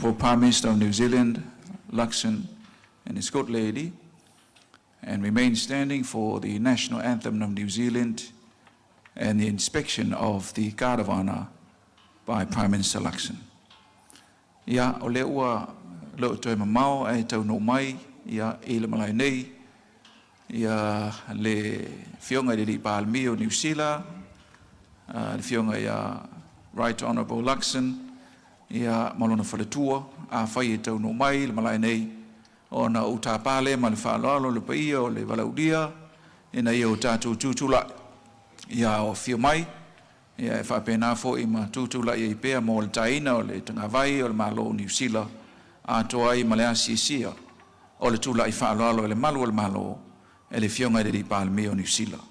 Honourable Prime Minister of New Zealand, Luxon, and his good lady, and remain standing for the National Anthem of New Zealand and the inspection of the Guard of Honour by Prime Minister Luxon. Ia o le ua leo toi mamao e tau no mai, ia e le malai nei, ia le fionga le li paalmi o New Zealand, le fionga ia Right Honourable Luxon, ia malona whaletua, a whai e tau no mai, le malai nei, o na utapale, ma le whaaloalo, le paia, o le walaudia, ina ia o tātou tūtula, ia o fio mai, ia e whapena fo i ma tūtula ia i pēr mō le taina, o le tangawai, o le malo New Zealand, a toa i ma le asisia, o le tūla i whaaloalo, le malo, e le fionga i le pālmi o New Zealand.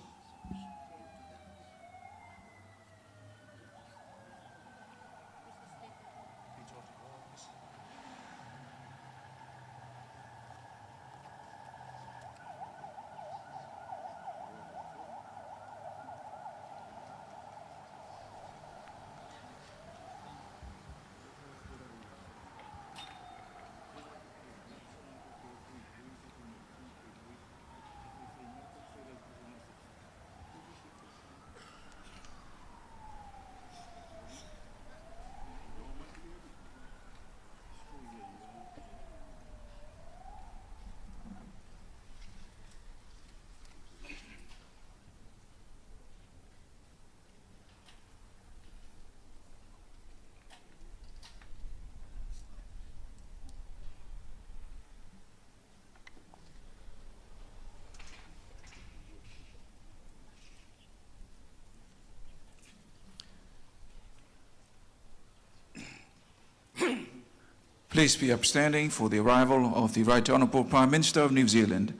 Please be upstanding for the arrival of the Right Honourable Prime Minister of New Zealand,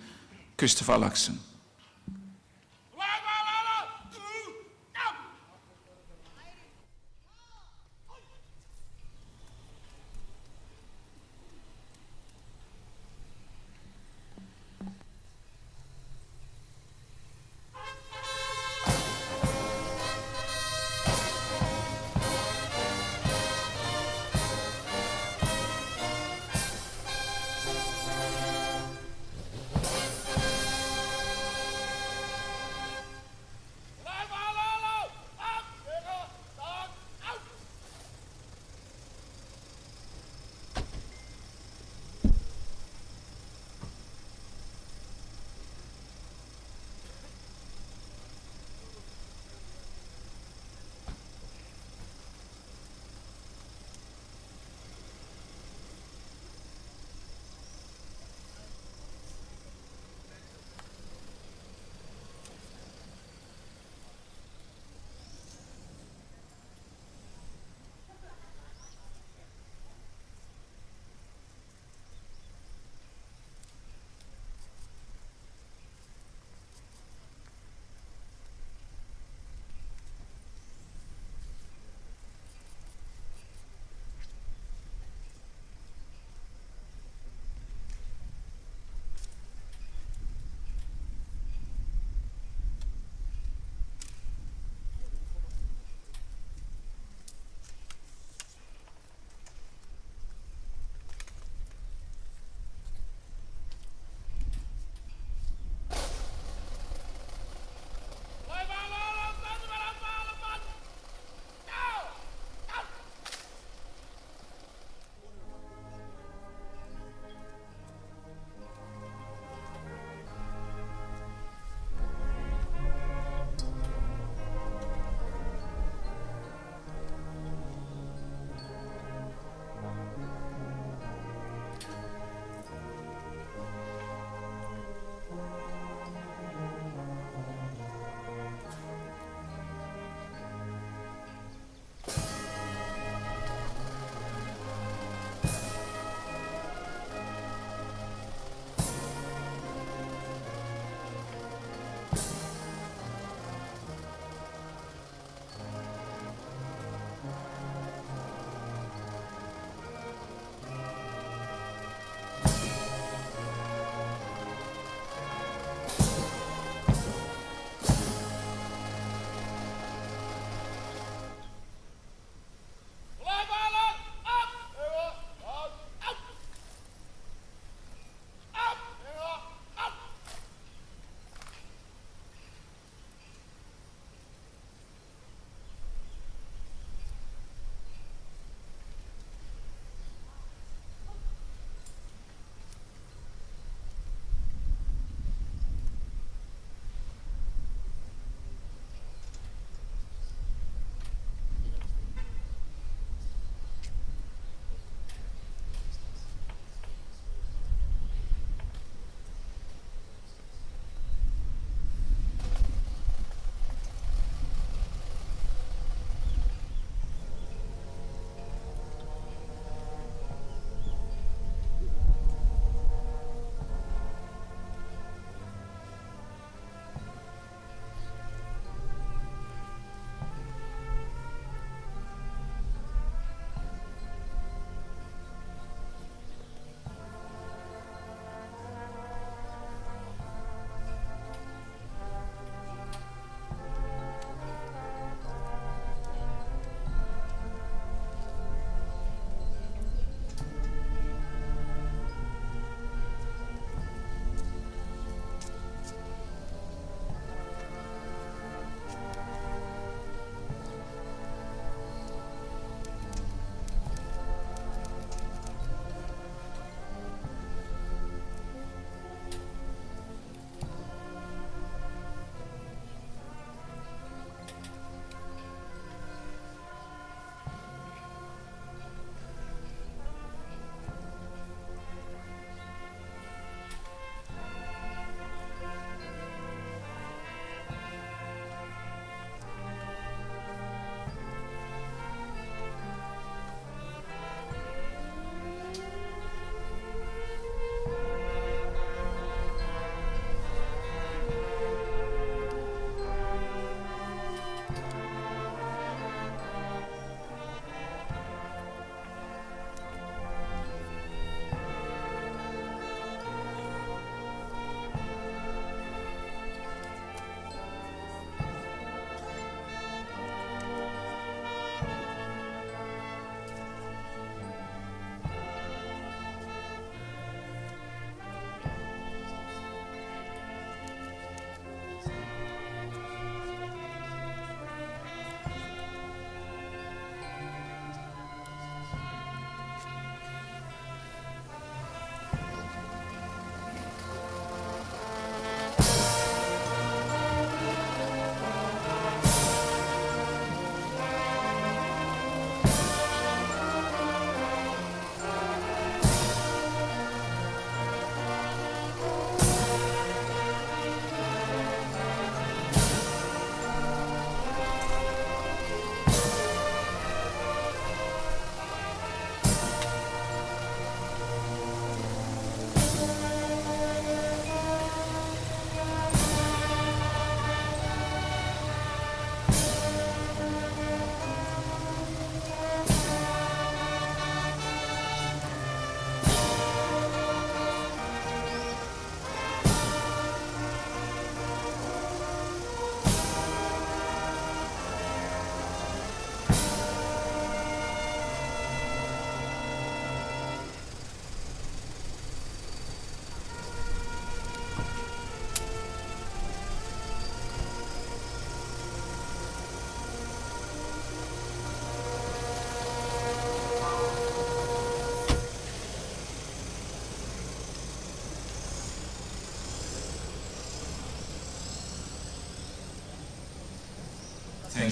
Christopher Luxon.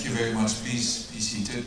Thank you very much. Please be seated.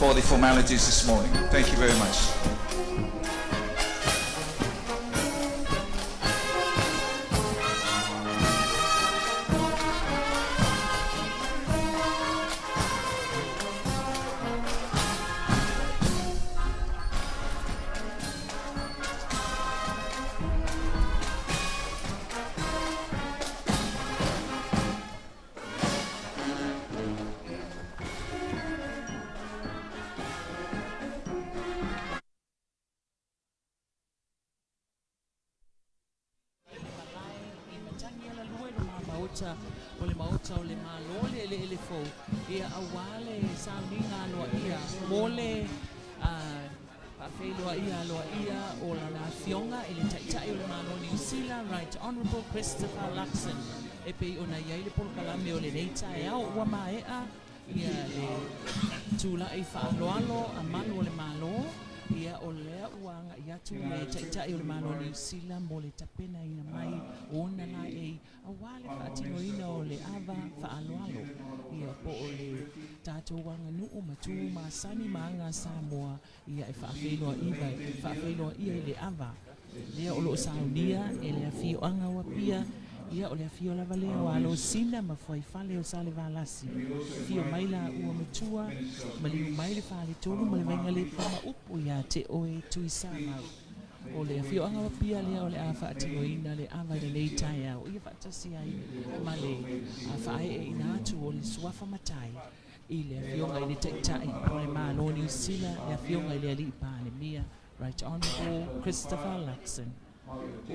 For the formalities this morning. Thank you very much. O le mauta o le malo le fo ia awale salinga loa ia mole whawhailoa ia loa ia o la fionga i le taitai o le malo New Zealand, Right Honourable Christopher Luxon e pei ona iai le polokalame o le neita e au ua maea ia le tula i whaaloalo a manu o le malo ia o lea uanga ia tu le taitai o le malo New Zealand mo le tapena ina mai ona la e awale whaatinoina o le ava whaaloalo ia po o le tatou wanga nuu matu masani maanga Samoa ia e whaafeiloa ia i le ava lea o loo saunia e le afioanga wapia ia o le afio lava lea o alo sina ma whaifale o sale valasi fio maila ua matua ma liu mai le whale tolu ma le venga le pama upu ia te oe tuisana o le afio anga wapia lea o le a whaatinoina le ava le leitai au ia whaatasi ai ma le a whae e ina atu o le suafa matai i le afionga i le taitai o le malo New Zealand le afionga i le ali pa le mia Right Honourable Christopher Luxon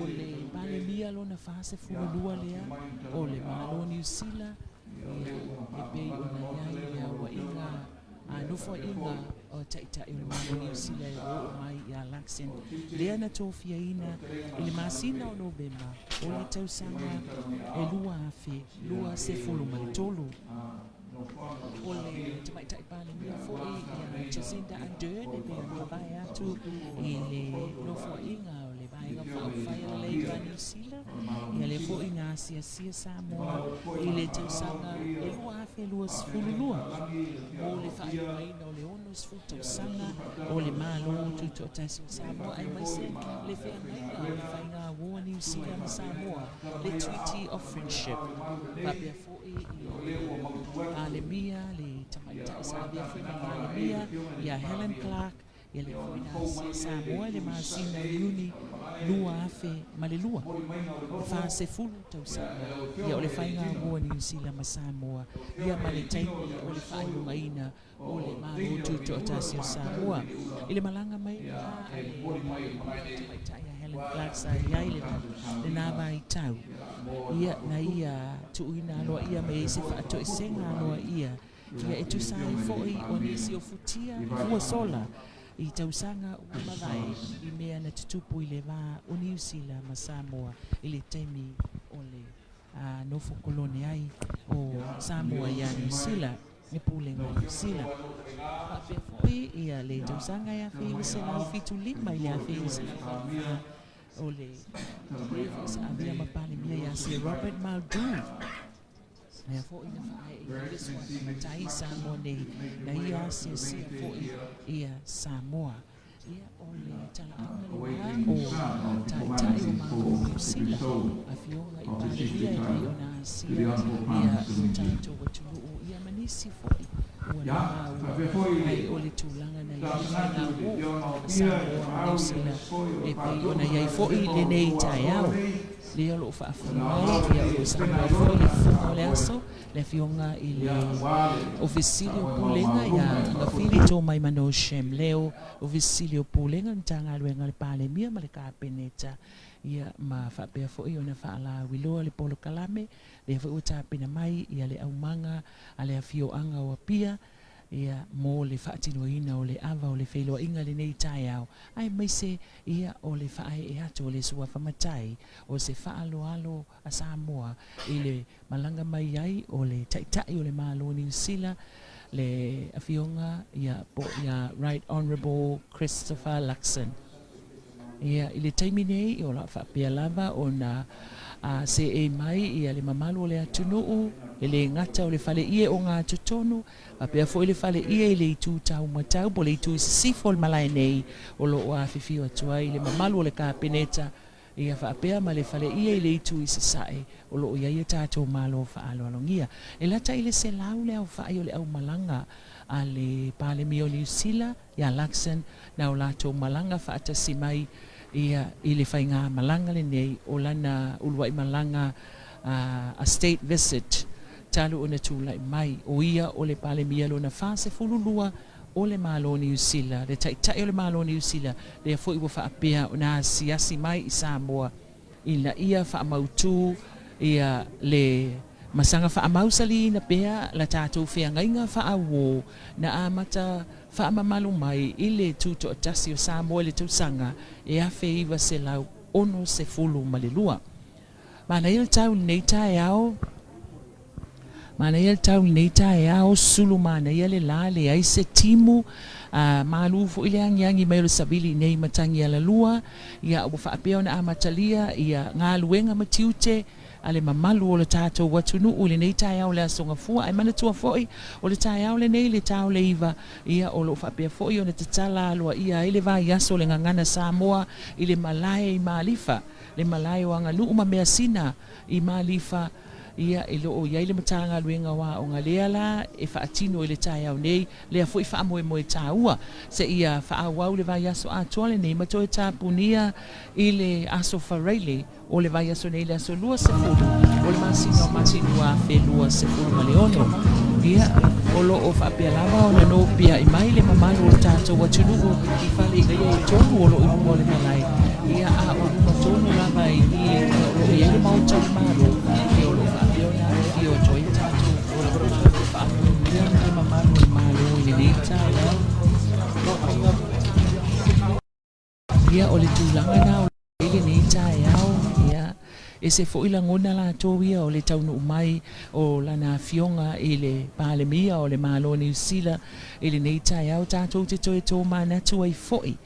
o le pale mia lona fase fululua lea o le malo New Zealand e pei ona iai lea ua inga nufo inga o taitai o le malo New Zealand o mai ia Luxon lea na tofia ina i le masina o Novemba o le tausanga e lua se fulu ma le tolu o le tamaitai pale mia foi ia Jacinda Ardern e pei ona vai atu i le nofo inga Ainga whaawhai le iwa New Zealand ia le fo inga sia Samoa i le tausanga e lua awhi lua sifululua o le whaaiwaina o le ono sifu tausanga o le malo tuto o tasi o Samoa ai maise le whaangaina o le whainga awua New Zealand ma Samoa le Treaty of Friendship papia fo i le mia le tamaitai sa via fo le mia ia Helen Clark ia le whaina Samoa le masina uni lua afe ma le lua fa se fulu tausanga ia o le whainga awua New Zealand ma Samoa ia ma le taimi o le whaingaina o le malo tuto o tasi o Samoa i le malanga mai taia Helen Clark sa iai le nava i tau ia na ia tuuina aloa ia me se whaato i senga aloa ia e tusai foi o nisi o futia ua sola i tausanga ua mawai i mea na tutupu i le wā o New Zealand ma Samoa i le taimi o le nofo kolone ai o Samoa ia New Zealand e pulenga New Zealand papea foi ia le tausanga ia whi se lau fitu lima i le a whi se lau o le sa avia mapane mia ia si Robert Muldoon Ia fo'i na whae i le sua matai Samoa nei na ia sia fo'i ia Samoa. Ia o le talaanga le o tai o mālo New Zealand a fionga i Parelia i pai o nā sia ia o tātou watulu ia manisi fo'i ua na ai o le tūlanga na ia na o Samoa New Zealand e pai o na iai fo'i le nei tai au le alo whaafunga ia o Samoa fo'i le funga le aso le fionga i le ofisilio pulenga ia ngawhiri tō mai mano shem leo ofisilio pulenga ntanga luenga le pale mia ma le kāpeneta ia ma whapea fo'i o na whaala wiloa le polo kalame le fo'i o tāpena mai ia le aumanga a le afioanga o apia ia mo le whaatinoina o le ava o le wheloa inga le nei tai au ai mai se ia o le whae e ato o le sua whamatai o se whaalo alo a Samoa i le malanga mai ai o le taitai o le malo New Zealand le afionga ia Right Honourable Christopher Luxon ia i le taimi nei o la whapea lava o na se e mai ia le mamalu o le atunuu e le ngata o le fale ie o ngā tutonu a pea fo i le fale ie i le itu tau matau po le itu i sifo le malai nei o lo o a whiwhiu atua i le mamalu o le kāpeneta ia whaapea ma le fale ie i le itu i sasae o lo o ia ia tātou malo whaalo alongia e lata i le se lau le au whaai o le au malanga a le pale mio New Zealand ia Luxon na o lato malanga whaatasi mai ia i le whainga malanga le nei o lana ulua i malanga a state visit talu o na tūlai mai o ia o le pale mia lo na whase fululua o le malo New Zealand le taitai o le malo New Zealand le a fwoi wa whaapea o na siasi mai i Samoa i na ia whaamautu ia le masanga whaamausali na pea la tātou whiangainga whaawo na amata whaamamalu mai i le tūto atasi o Samoa le tausanga e a wheiva se lau ono se fulu malelua. Mana ia tau nei tae au mana ia tau nei tae au sulu mana ia le la le ai se timu malu fo ile angiangi mai le sabili nei matangi ala lua ia o whaapea na amatalia ia ngā luenga matiute ale mamalu o le tātou watunu o le nei tae au le asonga fua ai mana tua foi o le tae au le nei le tau le iwa ia o lo whaapea foi o na tatala alua ia ele vai aso le ngangana Samoa i le malae i malifa le malae o anga luu ma mea sina i malifa ia e lo o ia le matanga luenga wa o nga leala e whaatino i le tae au nei lea foi whaamoe moe tāua se ia whaawau le vai aso atua le nei mato e tāpunia i le aso whareile o le vai aso nei le aso lua se fulu o le masino a whelua se fulu ma le ono ia o lo o whaapea lava o na no pia i mai le mamano o tātou watunuku i whale i gai e tonu o lo i mua le malai ia a o luma tonu lava i o i ele mautau maro i o lo whaapea na i o toi tātou o lo whaapea le mamano i malo i le nei ia o le tūlanga na o le nei tae au ia e se fo ila ngona la toia o le taunu mai o lana fionga i le palemia o le malo New Zealand i le nei tae au tātou te toe tō mana tua i foi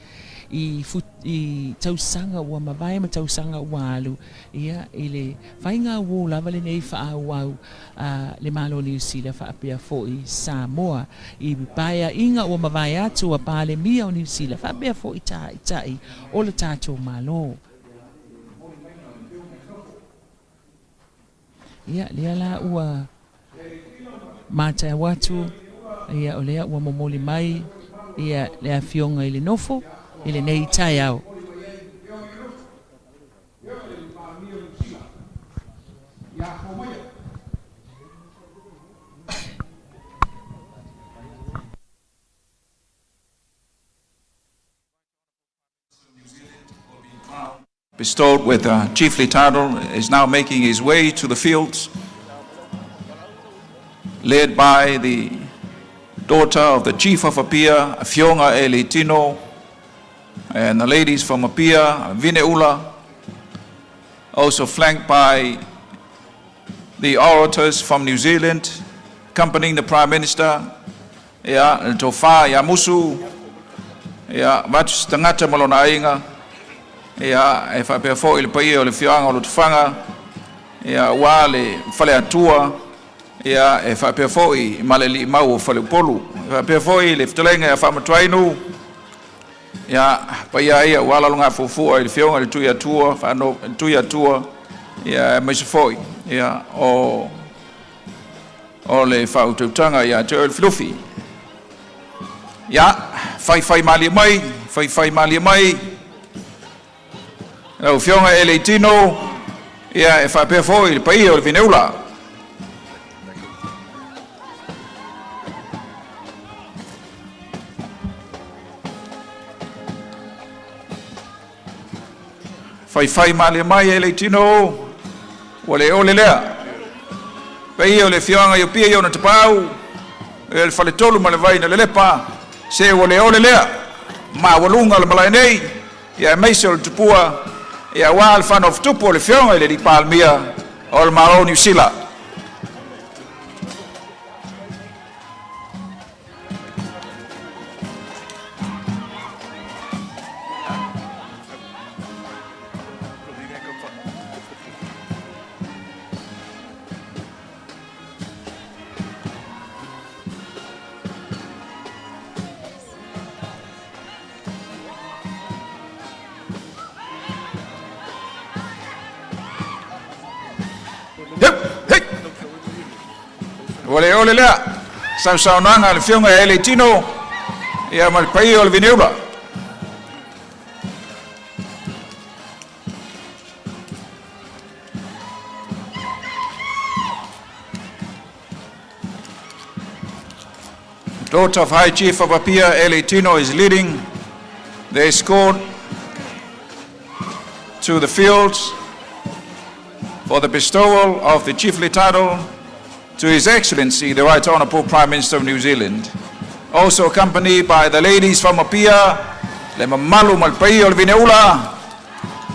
i tausanga ua mawai ma tausanga ua alu ia i le whainga ua lava le nei wha au le malo New Zealand whaapea foi Samoa i paia inga ua mawai atu a palemia o New Zealand whaapea foi tai o le tātou malo ia lea la ua matai watu ia o lea ua momoli mai ia lea fionga i le nofo i le nei tai au bestowed with a chiefly title, is now making his way to the fields, led by the daughter of the chief of Apia, Fionga Elitino, and the ladies from Apia, Vineula, also flanked by the orators from New Zealand, accompanying the Prime Minister, Tofa Yamusu, Vach Tangata Malona Ainga, e whapea fo i le paia o le whianga o le tufanga, ua le whale atua, ia e whapea fōi ma le li mau o whalepolu. Whapea fōi le ftalenga e whamatuainu. Ia paia ia walalunga fufua i le whionga le tui atua, whano tui atua. Ia e maise fōi. Ia o le whautautanga ia te oil fluffy. Ia whai mali mai. Lau whionga e le tino. Ia e whapea fōi le paia o le vineula. Whai mali mai e le tino. Wale ole lea. Pei o le whionga i o pia i o na tapau. E le whale tolu ma le vai na le lepa. Se wale ole lea. Ma walunga le malai nei. Ia meise o le tupua. Ia wā le whanof tupu o le whionga i le ripa almia. O le maro New Zealand. Wale ole lea, sau nanga le whionga e le tino, ia ma le pai o le vineula. Daughter of High Chief of Apia, Ele Tino, is leading the escort to the fields for the bestowal of the chiefly title to His Excellency, the Right Honourable Prime Minister of New Zealand. Also accompanied by the ladies from Apia, le mamalu malpai o le vineula,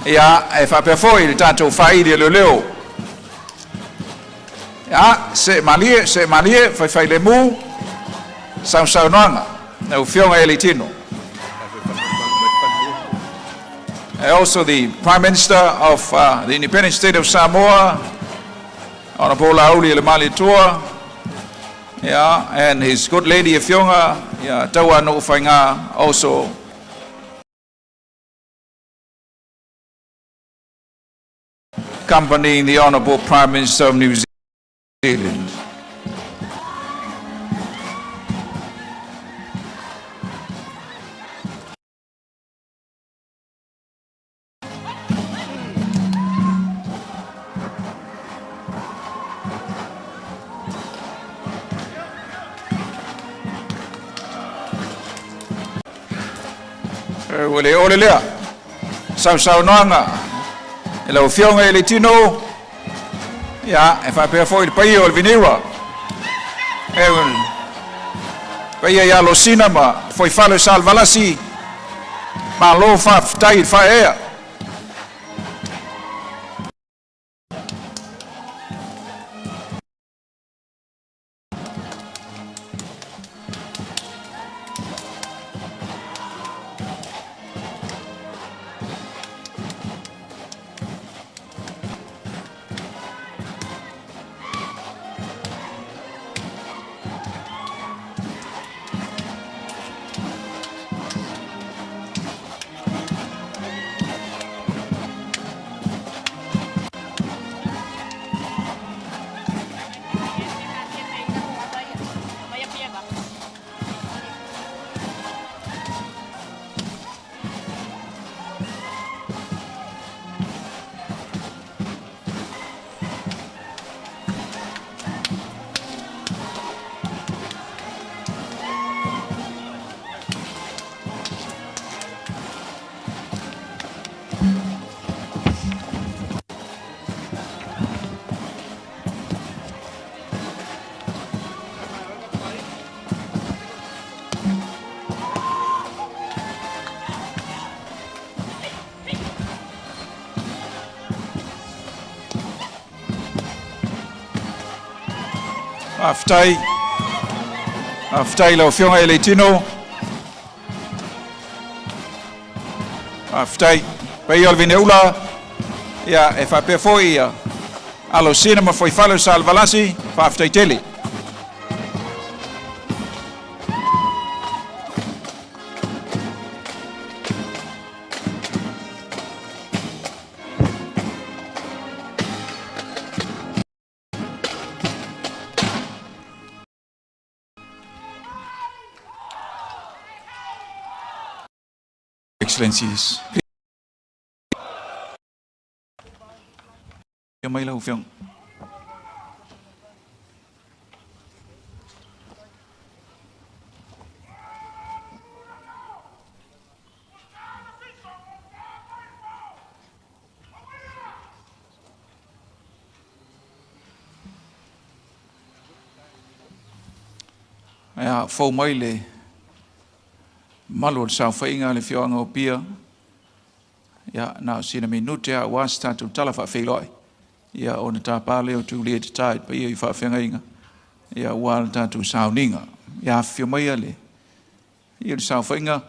ia e whapea foi le tātou whaidi le leo. Ia, se malie, whai le mu, sau noanga, na whionga e le tino. Also the Prime Minister of the Independent State of Samoa, Honourable Lauli le Malitua, yeah, and his good lady Whionga, yeah, taua no whainga, also accompanying the Honourable Prime Minister of New Zealand. Wale ole lea, sau noanga, e lau whionga e le tino, ia, e whapea foi le pai o le vineura. E pai ia lo sina ma, foi whalo salvalasi, ma lo whaftai whaea. Aftai lau whionga e le tino. Aftai, pei o le vineula, ia e whapea foi ia. Alo sina ma foi falo salvalasi, whaftaiteli. Excellencies. May lâu phiền. Ya, phô mấy lệ malu sao phải ngờ lệ phiền ngô bia. Ya, nào xin mình nút ra was ta tu tala fa phê loi. Ya, on ta pa leo tu liệt tai, bây giờ fa phiền ngờ. Ya, wal ta tu sao ninga. Ya, phiền mấy lệ. Ya, sao phải ngờ.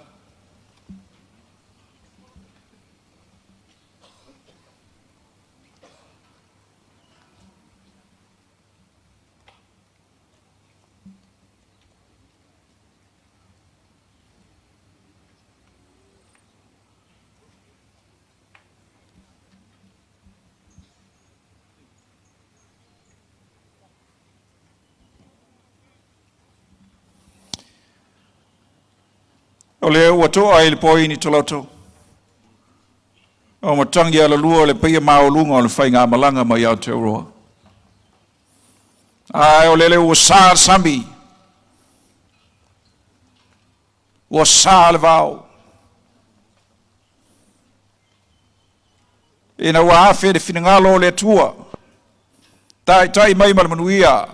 Ole wato ai poi ni toloto. O matangi ala lua le pia mau lunga le fainga malanga ma ya te roa. Ai ole le usar sambi. Usar vau. Ina wa afe de finangalo le tua. Tai mai malmanuia.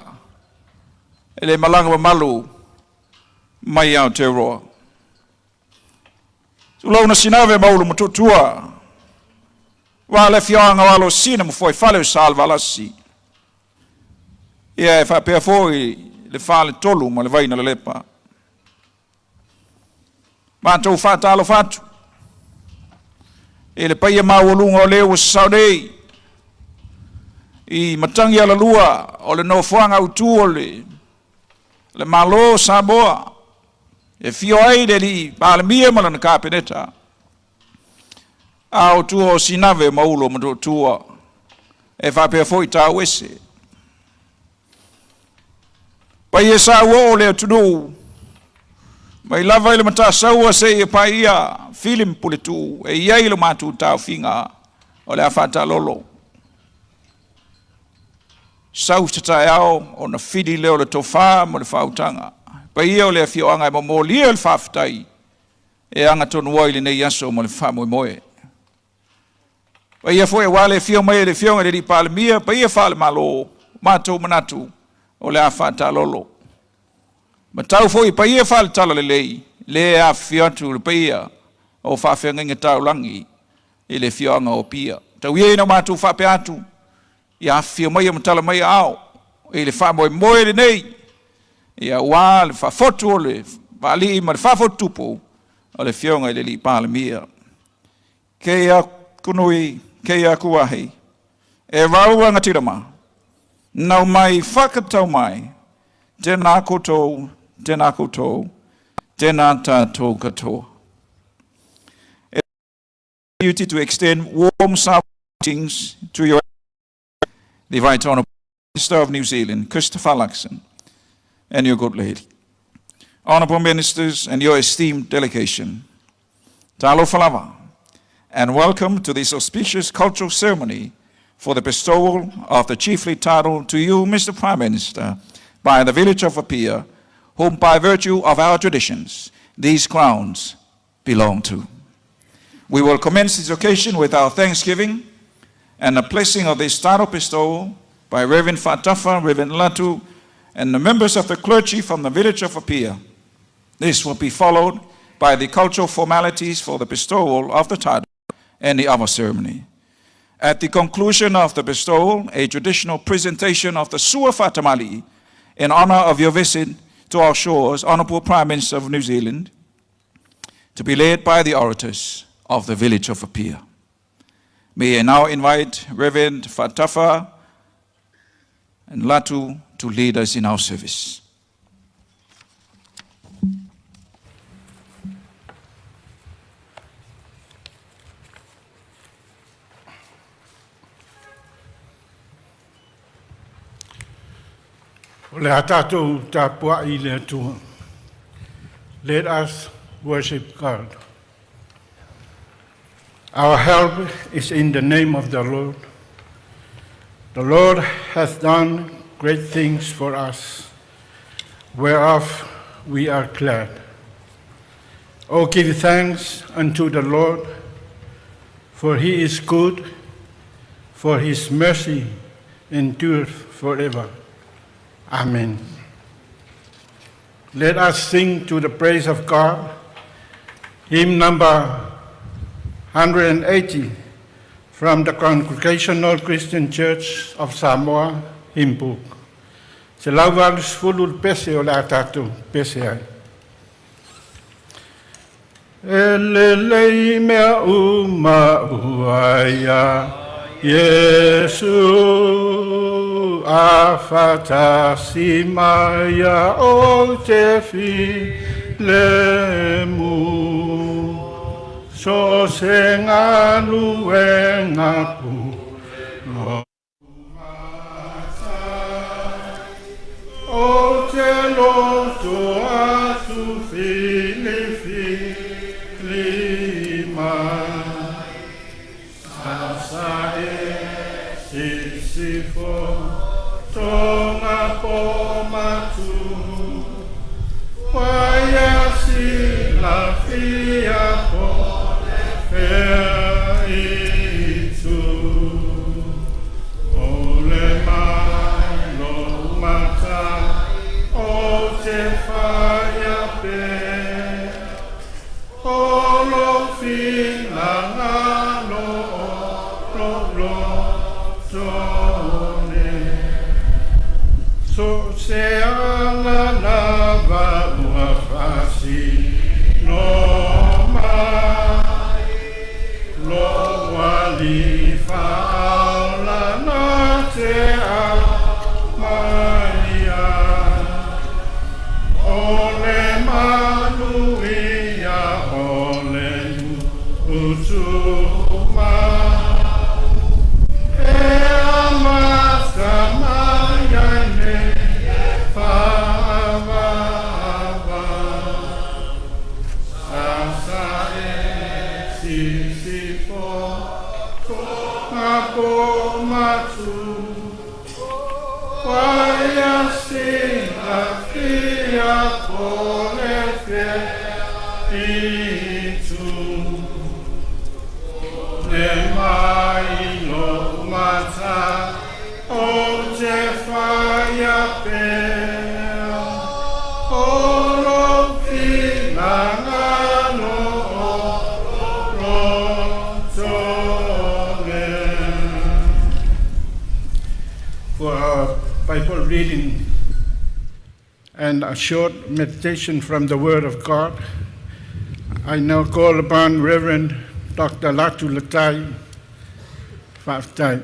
Ele malanga malu ma ya te roa. Tuisinaveulumoto'Otua. Wale fianga walo sina mo foi fale salvalasi. Ia fa pe foi le fale tolu mo le vai na lepa. Ma tu fata alo fatu. Ele paia maulunga le o saudei. I matangi ala lua o le no fuanga utu le malo saboa. E fio ai de li palemia malana kapineta. Au Tuisinaveulumoto'Otua. E fa pe foi ta wese. Pa yesa wo le tudu. Mai lava ile mata sawa se pa ia film puletu e ia ile matu ta finga o le afata lolo. Sau tata yao o na fidi leo le tofa mo le fautanga. Pa ia o le fio anga mo mo lia le faftai. E anga tonu wai le nei yaso mo le famo moe. Pa ia foi wale fio mai le fio ngari palemia pa ia fale malo mato manatu o le afata lolo. Matau foi pa ia fale tala le lei le a fio tu le pa ia o fa fenga ngata langi e le fio anga o pia. Tau ia na matu fa pe atu. Ia fio mai matala mai ao e le famo moe le nei. Ia wal fa foto le vali ma fa fotupo o le fionga le li palemia ke a kunui ke a kuahi e raua ngatirama nau mai whakatau mai tēnā koutou tēnā tātou katoa. Duty to extend warm greetings to your the Right Honourable Minister of New Zealand, Christopher Luxon, and your good lady. Honourable Ministers and your esteemed delegation, Talo Falava, and welcome to this auspicious cultural ceremony for the bestowal of the chiefly title to you, Mr. Prime Minister, by the village of Apia, whom by virtue of our traditions, these crowns belong to. We will commence this occasion with our thanksgiving and the blessing of this title bestowal by Reverend Fatafa, Reverend Latu, and the members of the clergy from the village of Apia. This will be followed by the cultural formalities for the bestowal of the title and the other ceremony. At the conclusion of the bestowal, a traditional presentation of the Sua Fatamali in honor of your visit to our shores, Honourable Prime Minister of New Zealand, to be led by the orators of the village of Apia. May I now invite Reverend Fatafa, and Latu to lead us in our service. Le atatou ta pua'i le atua. Let us worship God. Our help is in the name of the Lord. The Lord hath done great things for us, whereof we are glad. O give thanks unto the Lord, for he is good, for his mercy endureth forever. Amen. Let us sing to the praise of God, hymn number 180 from the Congregational Christian Church of Samoa, hymn book. Se lauvalus fulul pese o la tatu pese ai. Elelei mea uma uaia, Yesu afatasi maya o te filemu. So se ngalu e ngapu no o te loto atu filima sasa e sisifo tonga pomatu waya sila fia po itu ole mai no mata o te faya pe o lo fila no lo tone so se ala lava mua fasi no lo wali faula na te amaya ole manuia ole utuma e amasa maya ne fava sasa e Matu, waya sila fia pole fe itu, le mai no mata o te faya pe, o lo fina ngano o for our Bible reading and a short meditation from the Word of God, I now call upon Reverend Dr. Latu Latai Faftai.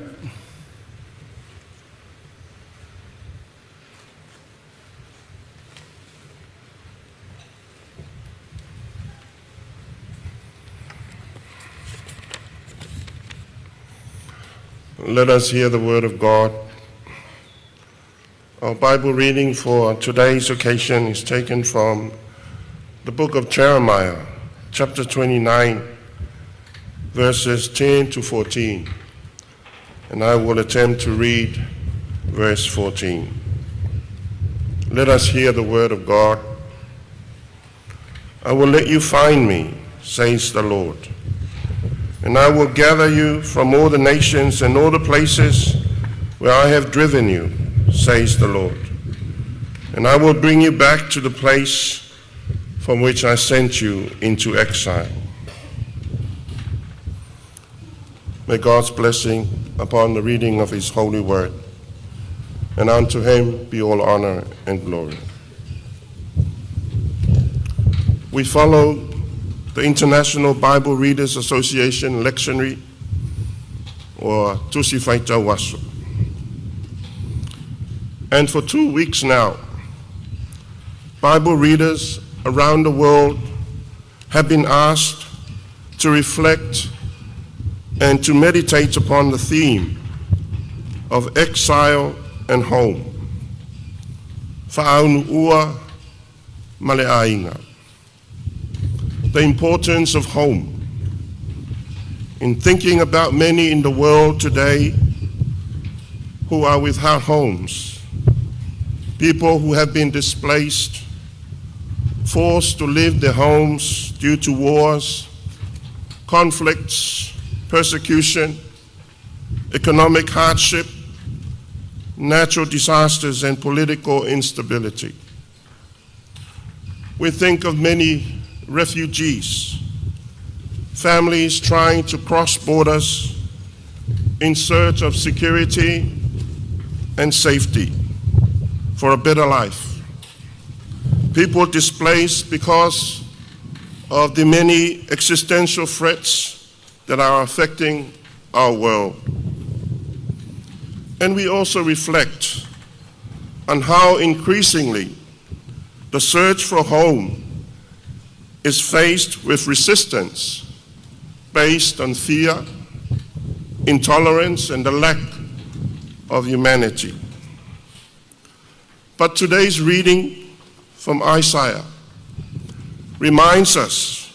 Let us hear the word of God. Our Bible reading for today's occasion is taken from the book of Jeremiah, chapter 29, verses 10 to 14. And I will attempt to read verse 14. Let us hear the word of God. I will let you find me, says the Lord. And I will gather you from all the nations and all the places where I have driven you, says the Lord. And I will bring you back to the place from which I sent you into exile. May God's blessing upon the reading of his holy word. And unto him be all honor and glory. We follow the International Bible Readers Association lectionary, or Tuisinaveulumoto'Otua. And for 2 weeks now, Bible readers around the world have been asked to reflect and to meditate upon the theme of exile and home. Whaaunua maleainga. The importance of home. In thinking about many in the world today who are without homes, people who have been displaced, forced to leave their homes due to wars, conflicts, persecution, economic hardship, natural disasters, and political instability. We think of many refugees, families trying to cross borders in search of security and safety for a better life. People displaced because of the many existential threats that are affecting our world. And we also reflect on how increasingly the search for home is faced with resistance based on fear, intolerance, and the lack of humanity. But today's reading from Isaiah reminds us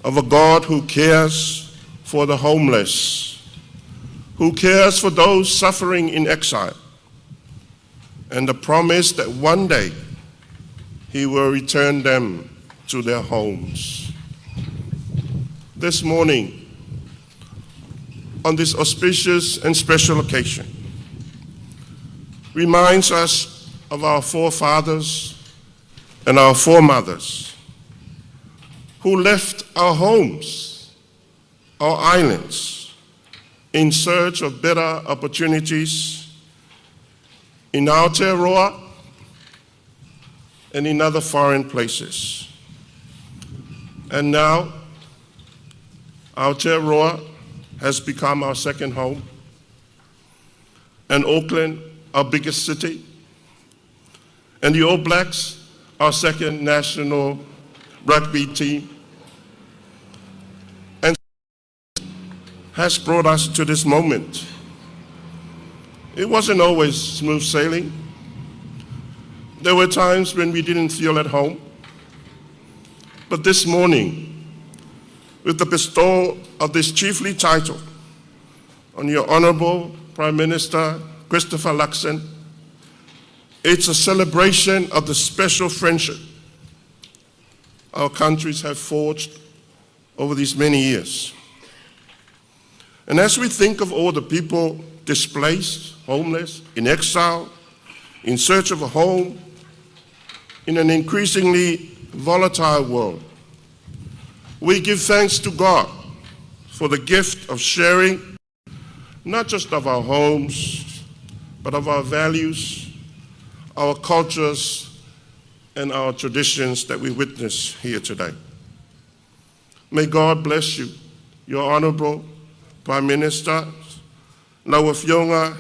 of a God who cares for the homeless, who cares for those suffering in exile, and the promise that one day he will return them to their homes. This morning, on this auspicious and special occasion, reminds us of our forefathers and our foremothers who left our homes, our islands, in search of better opportunities in Aotearoa and in other foreign places. And now, Aotearoa has become our second home, and Auckland, our biggest city, and the All Blacks, our second national rugby team, and has brought us to this moment. It wasn't always smooth sailing. There were times when we didn't feel at home. But this morning, with the bestowal of this chiefly title on your Honourable Prime Minister Christopher Luxon, it's a celebration of the special friendship our countries have forged over these many years. And as we think of all the people displaced, homeless, in exile, in search of a home, in an increasingly volatile world, we give thanks to God for the gift of sharing, not just of our homes, but of our values, our cultures, and our traditions that we witness here today. May God bless you, your Honourable Prime Minister, Lauafionga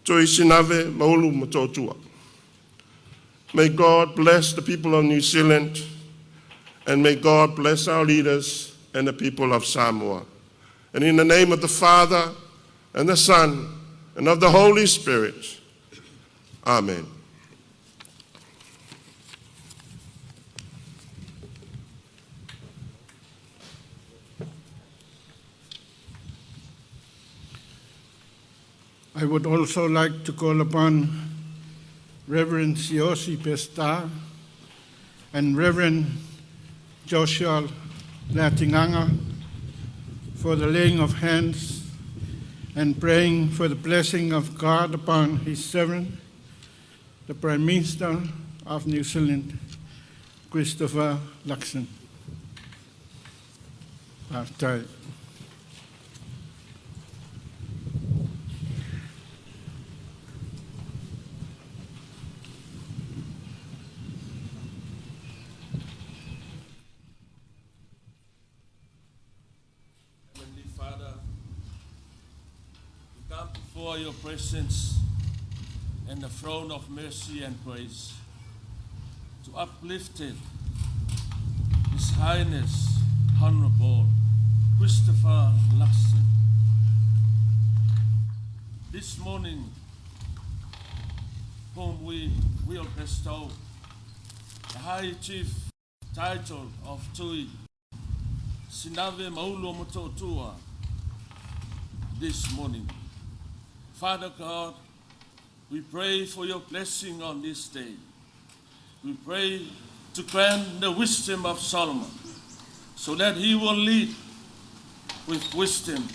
Tuisinaveulumoto'Otua. May God bless the people of New Zealand, and may God bless our leaders and the people of Samoa. And in the name of the Father, and the Son, and of the Holy Spirit, Amen. I would also like to call upon Reverend Siosi Pesta and Reverend Joshua Latinganga for the laying of hands and praying for the blessing of God upon his servant, the Prime Minister of New Zealand, Christopher Luxon. After before your presence and the throne of mercy and grace, to uplift it, His Highness Honorable Christopher Luxon. This morning, whom we will bestow the High Chief title of Tuisinaveulumoto'Otua this morning. Father God, we pray for your blessing on this day. We pray to grant the wisdom of Solomon so that he will lead with wisdom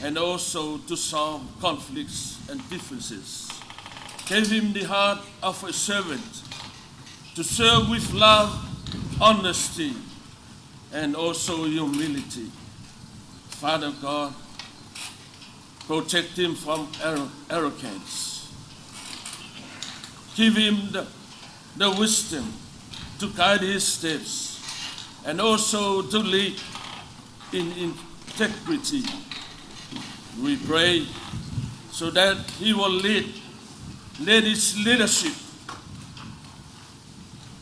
and also to solve conflicts and differences. Give him the heart of a servant to serve with love, honesty, and also humility. Father God, protect him from arrogance. Give him the wisdom to guide his steps and also to lead in integrity. We pray so that he will lead his leadership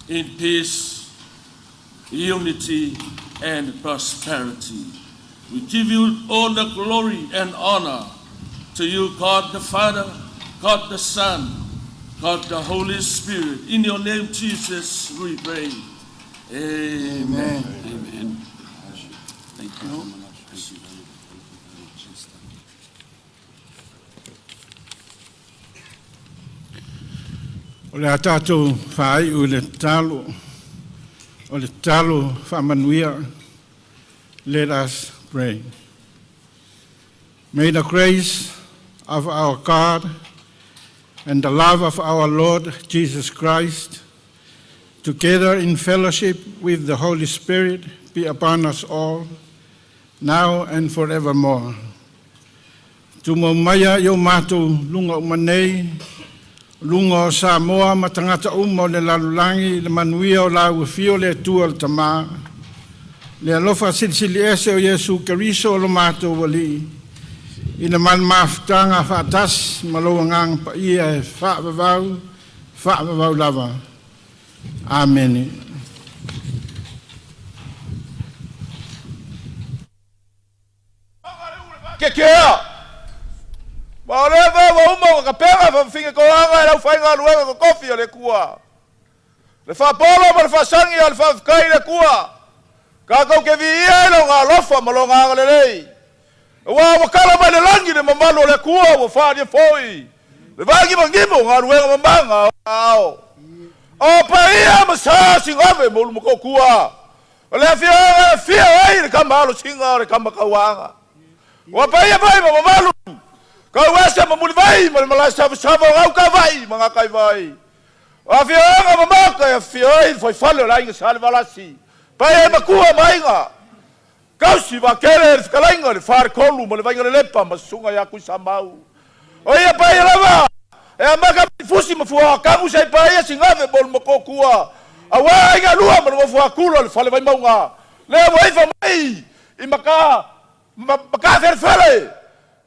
in peace, unity, and prosperity. We give you all the glory and honor to you, God the Father, God the Son, God the Holy Spirit. In your name, Jesus, we pray. Amen. Amen. Thank you. O le atatou whai o le talo whamanuia. Let us pray. May the grace of our God and the love of our Lord Jesus Christ, together in fellowship with the Holy Spirit, be upon us all, now and forevermore. Tumo maya yo mātou lunga umanei, lunga o Samoa matangata uma o le lalulangi, le manuia o la uafio le atua o le tamā, le alofa silisili ese o Yesu Keriso o lo mātou wali, ina man mafutanga whaatas maloa ngang pa ia e whaavavau lava. Amen. Ke kea! Maoreva wa uma wa kapera fa finga ko anga la fainga luega ko kofi le kua. Le fa polo ma le fa sangi al fa kai le kua. Ka ko ke vi lo nga lofa ma lo nga le lei. Wa kala ma le langi le mamalo le kua wa fa di foi. Le va gi mangibo nga luega mambanga ao. O pa ia ma sa singave mo lu ko kua. Le fia ai le kamalo singa le kamakawanga. Wa pa ia pai ma mamalo. Kau wasa mamuli vai, malasa sava au ka vai, mga kai vai. Afia nga mamaka ya fia foi falo la inga salva lasi. Pai makua mainga. Kau si va kere skalainga le far kolu, mal vai ngale lepa masunga ya ku samau. Oia pai lava. E maka fusi mafua kamu sai pai singave bol makokua. Awa inga lua mal mafua kulo le fale vai maunga. Le vai fa mai. Imaka fele.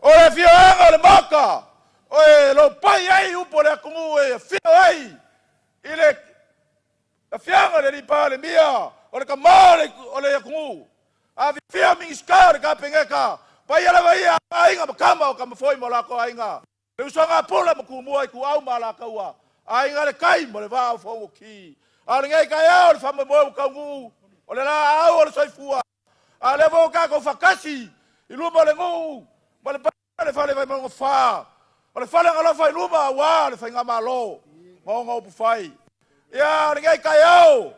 Ora fio anga le maka. Oe lo pai ai upo le kungu e fio ai. Ile a fianga le ripa le mia. Ora ka male ole kungu. A fio mi skar ka pengeka. Pai ala vai ainga makama o ka mafoi mo la ko ainga. Le usanga pola makumu ai ku au mala ka ua. Ainga le kai mo le va fo ki. A ngai ka ya o famo mo ka ngu. Ole la au ole soifua. A le vo ka ko fakasi. Ilu mo le ngu. Ma le fale vai mo fa. O le fale ngalo fai luma wa le fai ngamalo. Ngo pu fai. Ya ngai kaiao.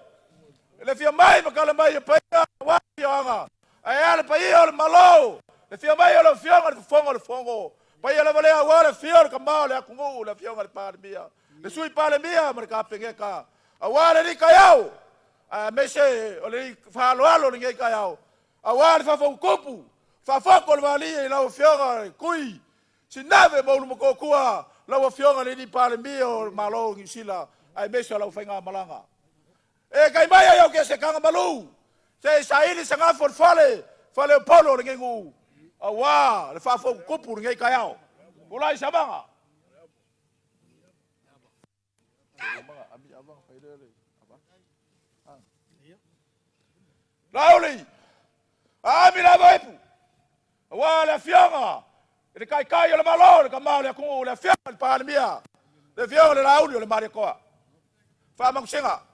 Le fia mai makala mai pa wa yanga. Ai le pa ia le malo. Le fia mai le fia le fongo. Pa ia le vale wa le fia le kamao le kungu le fia le pa mia. Le sui pa le mia mar ka pengeka. Awa le kaiao. A mese o le fa lo alo ngai kaiao. Awa le fa fo kopu. Fa fako le vali la fionga kui sinave mo lu ko kua la fionga le ni pale mio malo ngisila ai meso la fainga malanga e kai mai yo ke se kanga malu se saili sanga for fale polo ngengu awa le fa fo kupu ngai kayao ulai sabanga Lauli. Ami la vaipu. Wala fianga. Ele kai le malo le kamau le ku le fianga le palimia. Le fianga le lauli le mari koa. Fa mangsenga.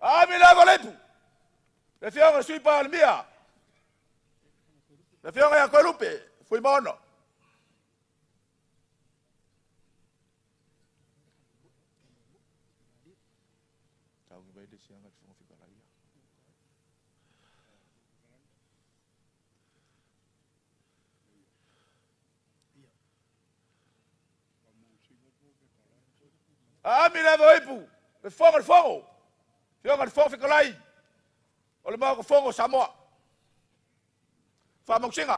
Ami la vaipu. Le fianga sui palimia. Le fianga ya korupe. Fui mono. Ami la vaipu. Le fongo. Fianga le fongo fikalai. O le mau fongo Samoa. Fa mangsenga.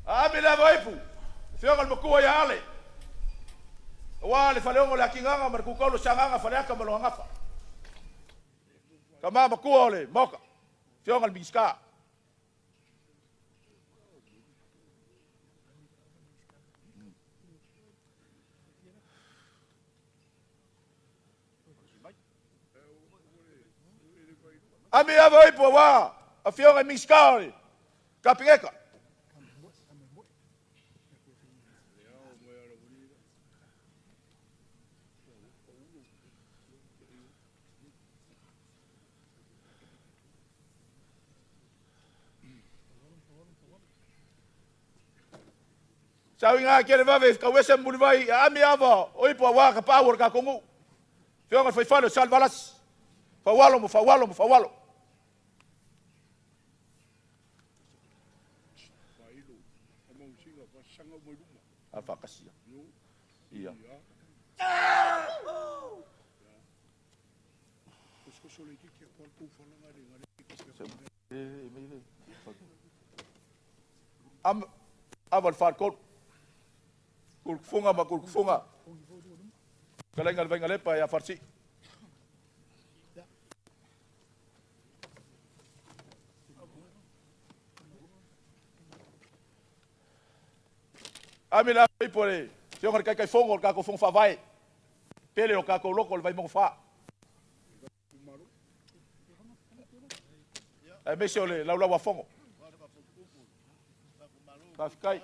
Ami la vaipu. Fianga le makua ya ale. Wa le faleongo la kinganga mar kukolo sanganga faleaka malonganga. Kama makua ole moka. Fianga le biska. Ami la vaipu wa. A fianga miska ole. Kapingeka. Sawinga kere vave ka wese mulivai ami ava oipo wa ka power ka kongu. Fianga foi falo salvalas. Fawalo. Alfa kasia. Iya. Aval farkot. Kulfunga. Kalengal venga lepa ya farsi. Ami la ipore. Fianga kai fongo ka ko fong fa vai. Pele o ka ko loko vai mo fa. E mesio le la wa fongo. Kai.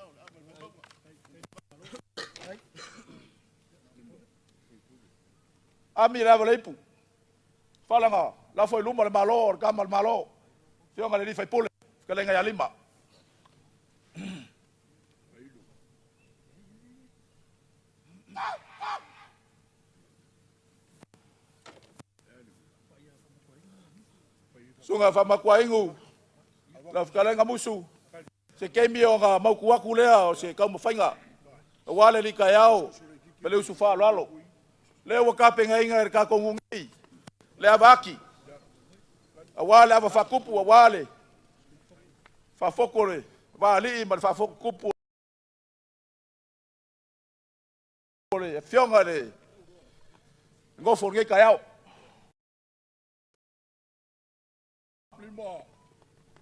Ami la vaipu. Falanga, la foi luma le malo, kamal malo. Fianga le fai pole. Kalenga ya lima. Sunga fa makwaingu. La kalenga musu. Se kemi o nga mau kuaku lea o se kau mawhainga. Wale li ka yao. Pele usu wha lalo. Le wa kapenga inga er ka kongungi. Le avaki. A wale ava whakupu a wale. Whafokore. Wale ima le whafokupu. E fionga le. Ngofo nge ka yao. Lima.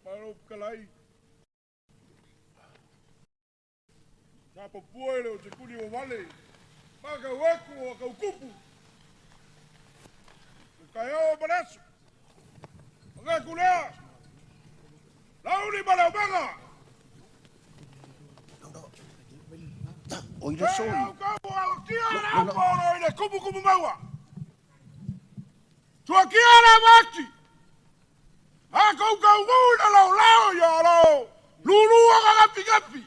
Paro kalai. Napa puele o te kuni o wale. Maka weku o ka ukupu. O kaya o barasu. O ka kulea. Lauli bala banga. Oira soi. O ka o kia na poro ina kupu maua. Tua kia na maki. Haka uka unguna lao ya lao. Lulu waka gapi.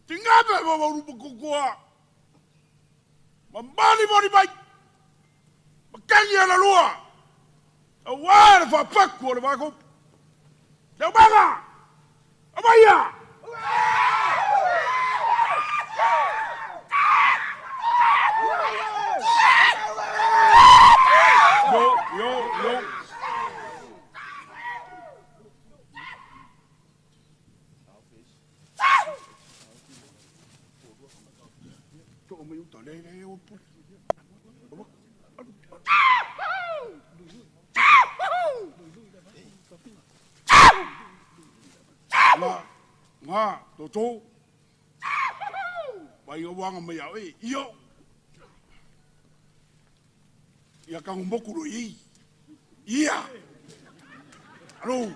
Tingabe mama rupukukua. Mambali mori bai. Makanyi ala lua. Aware fa paku ole bako. Jaubaga. Abaya. Nga to bai wanga mai au io ia ka ngomboku ro ia alo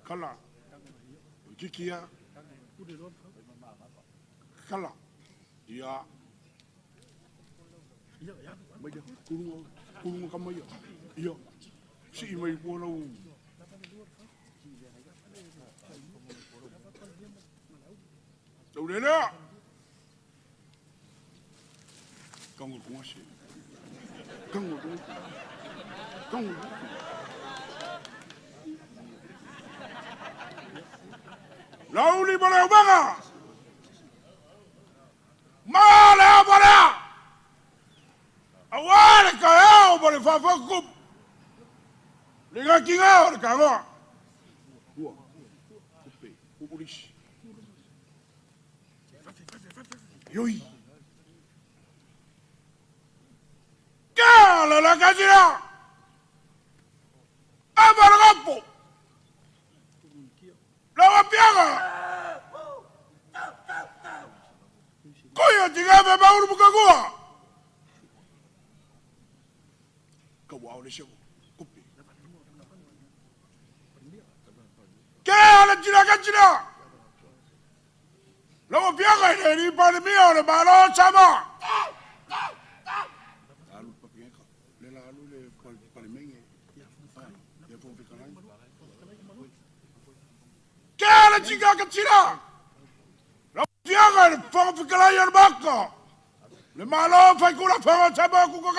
kala kikia kala ia bây giờ cung cầm mấy giờ sĩ mày qua đâu đâu đến đó con một cũng sĩ con một lâu đi bao lâu bác à mà là bao lâu awal kau boleh fafakum dengan kingau kau gua kupe polis yoi kala la kajira abang kapu lawa piaga kau yang tinggal memang bukan gua kau le show kupi kala jira lawa piaga ni pada mio le balo sama lalu pakai kau le lalu le paling mengi ya pun pikiran kala jira lawa piaga le pang pikiran yang bako le malo fai kula pang sama ku kau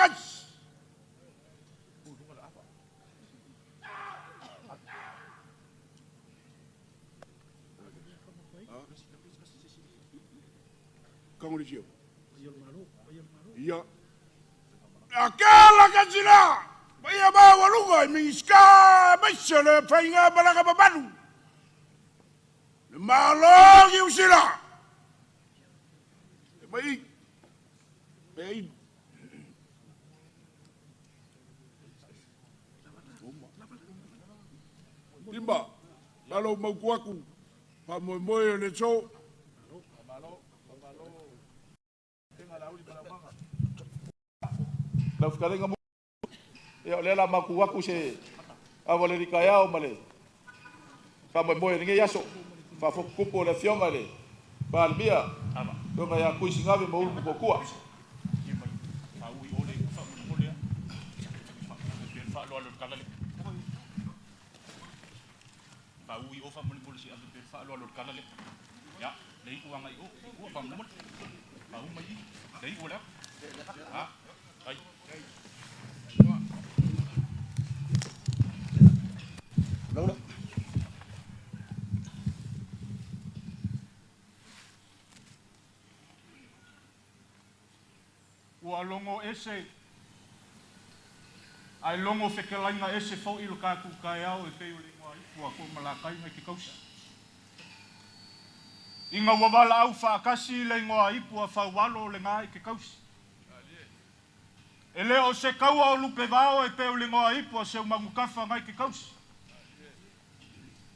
Kau di siapa? Iya. Akala kacila. Bayar bawa lugai mengiska macam le penga balak apa baru. Malah usila. Baik. Timba. Kalau mau kuaku, pamoy le show. Lau fikalenga mo e o lela makuaku se avole rikaya o male fa mo boy ninge yaso fa fo kupo le fionga le pa albia to ga ya Tuisinaveulumoto'Otua fa ui ole fa mo le fa lo lo kalale fa ui o fa mo le si ave fa lo lo kalale ya le ku anga o fa mo fa u mai le ku la ha ai đâu đó ua longo ese ai longo fekelainga ese fo i lo ka ku kai au e pei o le ngoi ua ko malakai mai ke kausa inga wawala au fa kasi le ngoi ua fa walo le ngai ke kausa e leo se kaua o lupe vao e peo lingoa ipo se umangukafa ngai ke kausi.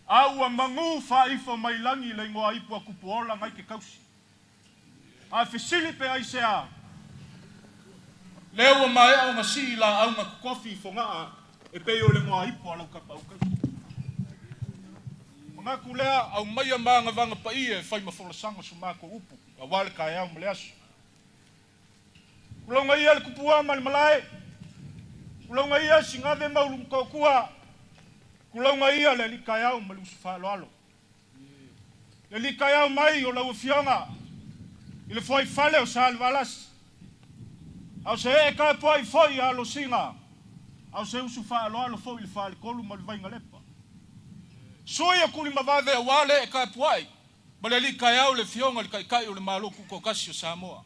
Au a mangu fa ifo mailangi le ngoa ipo a kupuola ngai ke kausi. A fesili pe ai sea. Leo mai au ngasi la au nga kofi fo ngaa e peo lingoa ipo a lau kapa uka. Mga kulea au mai a maa ngavanga pa ie fai mafolasanga sumako upu. A wale kai au maleasu. Kulonga ia le kupua mal malai. Kulonga ia Tuisinaveulumoto'Otua. Kulonga ia le likayau malusufa loalo. Le likayau mai o lau fionga. Ile foi fale o salvalas. Au se e kai poi foi a lo singa. Au se usufa loalo foi le fale kolu mal vainga lepa. Soia kuli mavave a wale e kai poi. Ma le likayau le fionga le kai o le maloku kokasi o Samoa.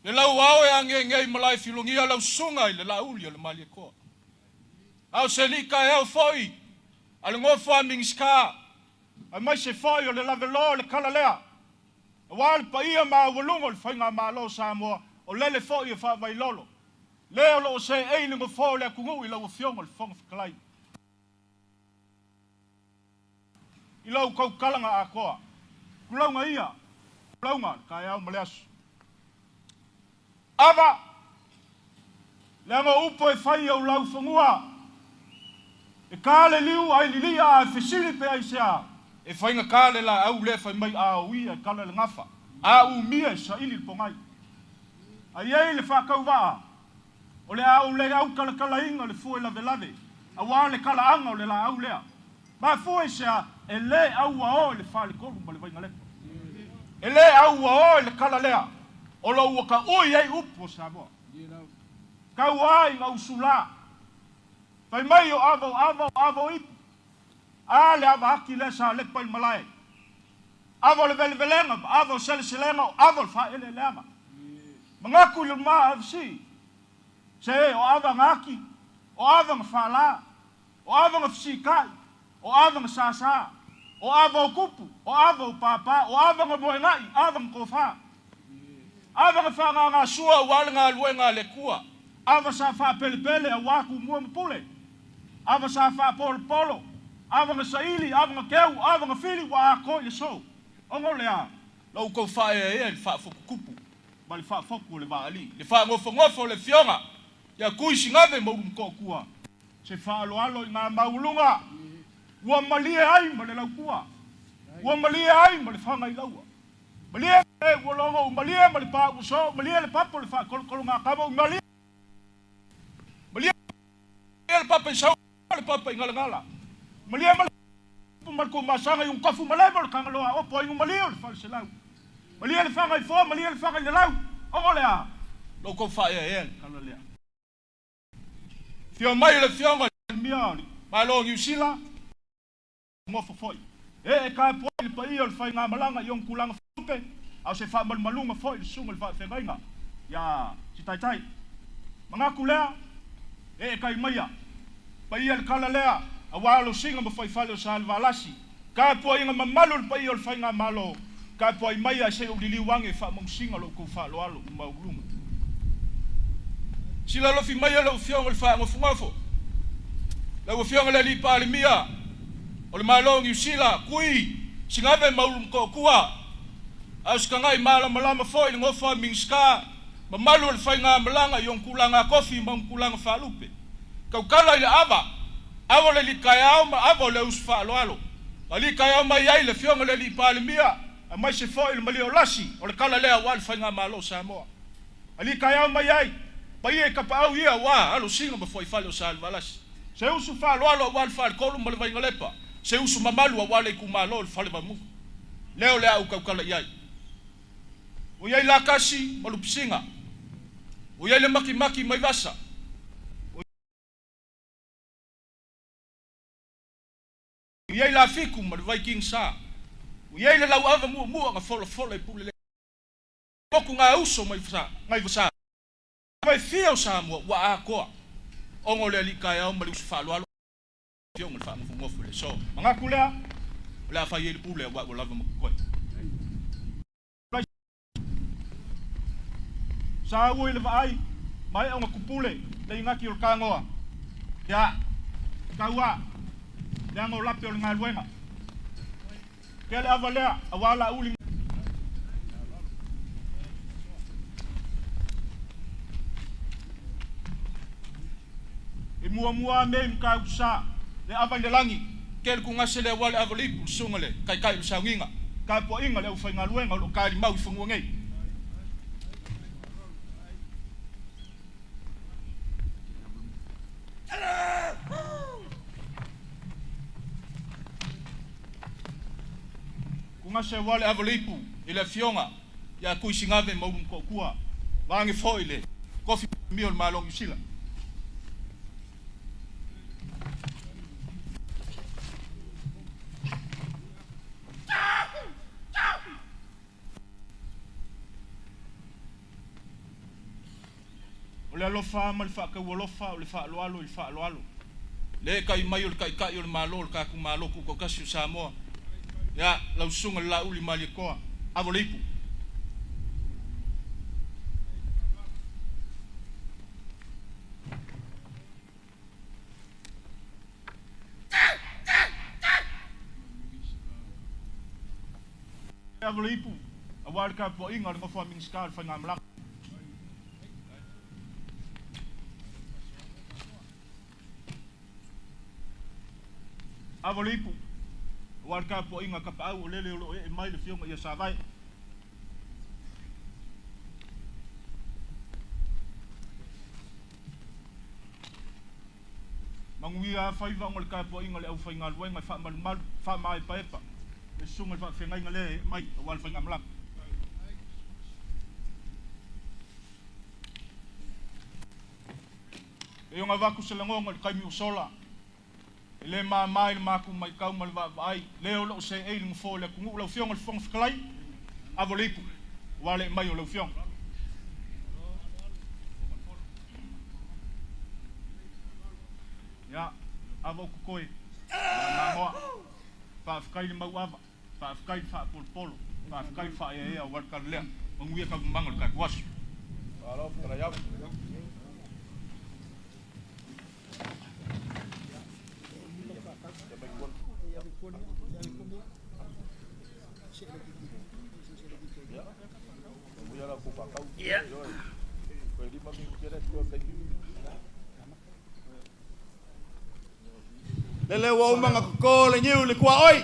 Le lau ao e ange malai filongia lau sunga i le lauli o le mali e koa. Au se li ka eo foi. Ale ngo fo aming ska. A mai se foi o le lave lo le kala lea. Wal pa ia ma walungo le fainga ma lo Samoa. O lele foi e fa vai lolo. Leo lo se e ngo fo le kungu i lo fiongo le fonga fikalai. I lo kau kalanga a koa. Kulaunga ia. Kulaunga ka eo maleasu. Ava. Lengo upo e fai au lau fangua. E kale liu ai lilia a fesili pe ai sea. E fainga kale la au le fai mai a ui e kale le ngafa. A u mia sa ili pongai. Ai ei le whakau waa. O le au le au kala kala inga le fue la velave. A waa le kala anga o le la au lea. Ma fue sea e le au wa o le whale koru ma le vainga lepa. E le au wa o le kala lea. O lo waka ui ei upo sa moa. Kau ai ngau sula. Pai mai o avo ipu. A le ava haki le sa le pai malai. Avo le vele velenga, avo sele selenga, avo le fa ele leanga. Mangaku le ma afsi. Se o ava ngaki, o ava ngafala, o ava ngafsi kai, o ava ngasasa, o ava kupu, o ava papa, o ava ngamoengai, ava ngofa. Ava ngafanga ngasua wale ngaluenga le kua. Ava sa fa pele a waku mua mpule. Ava sa fa polo. Ava nga saili, ava nga keu, ava nga fili wa ako i so. Ongo lea. Lau kou fa le fa foku kupu. Ma le fa foku le maali. Le fa ngofo le fionga. Ya Tuisinaveulumoto'Otua maulu mko kua. Se fa alo i ngā maulunga. Ua malie ai ma le lau kua. Ua malie ai ma le whanga i laua. Malie e ua longo, malie ma le pa uso, malie le papo le fa kolo ngā kama, malie le papa i sau, le papa i ngala. Malia malko masanga yung kafu malay le kangaloa o po yung malia le fa se lau. Malia le fanga i fo, malia le fanga i lau. O lea. Lo ko fa e kala lea. Fio mai le fionga mia. Ma lo New Zealand. Mo fo foi. E ka po le pa i le fa nga malanga yung kulang fupe. Au se fa malunga foi le sunga le fa fengainga. Ya, si tai. Mga kulea e kai maia. Pa ia le kala lea. Awa lo singa mo fai fale o salva lasi. Ka po inga mamalo le pai o le fainga malo. Ka po ai mai se o lili wange fa mo singa lo ko fa lo alo ma ulunga. Sila lo fi mai lo fiong le fa mo fungafo. La wo fiong le li pa le mia. O le malo ngi sila kui singave maulum ko kua. As kangai mala malama foi le ngofa mingska. Mamalo le fainga malanga yong kulanga kofi mam kulanga fa lupe. Kau kala ile ava. Avo le likayao ma avo le usfa alo. Ma likayao ma yai le fionga le li palimia. A mai se foi le malio lasi. O le kala lea wal fainga malo Samoa. A likayao ma yai. Pa ie kapau ia wa alo singa ma foi fale o salva lasi. Se usu fa alo wal fal kolum ma le vainga lepa. Se usu mamalu a wale kumalo le fale mamu. Leo lea u kala yai. O yai la kasi ma lupisinga. O yai le maki mai vasa. Iei la fiku ma vai king sa. Iei le lau ava mua nga fola i pule le. Moku ngā uso mai vasa. Vai fio sa mua wa a koa. Ongo le alikai au ma le usu whalo alo. Fio ma le wha ngofu le so. Mga kulea. Le a whai e le pule wa lava ma koi. Sa ui le vai. Mai au nga kupule. Le ingaki o le kangoa. Ya. Kaua. Yang lapi o ngā luenga. Kele avalea, awala uli. I mua me mka usa. Le avale langi. Kele ku ngase le wale avalipu sungale. Kai usanginga. Kai po inga le ufai ngā luenga. Lo kai mau i funguangei. Kunga se wale avalipu ile fionga ya Tuisinaveulumoto'Otua wangi foile kofi mio malong sila ole alofa mal fa ka wolofa ole fa alo Le kai mai o kai o le malo ka ku malo ku ko kasi Samoa. Ya lau sunga la uli mali koa. Avo leipu. Avo leipu. Awal ka po inga le ngofo ming skar fa ngamlak. Avo leipu. Warka po inga kapau lele lo e mai le fiong ia savai. Manguia fai va ngol ka po inga le au fai ngal wai mai fa mal fa mai pa epa. Le sungal fa fengai ngale mai wal fai ngamlak. E nga vaku selangong kai mi usola. Le mai maku mai kau mal vai leo lo se e ling fo le kungu lo fiong al fong fklai avolipu wale mai lo fiong ya avo koi ma mo fa fkai ma wava fa fkai fa polo fa fkai fa e wa kar le ngui ka mangol ka was alo tra ya Yeah. Lele wa umanga ko le nyu le kwa oi.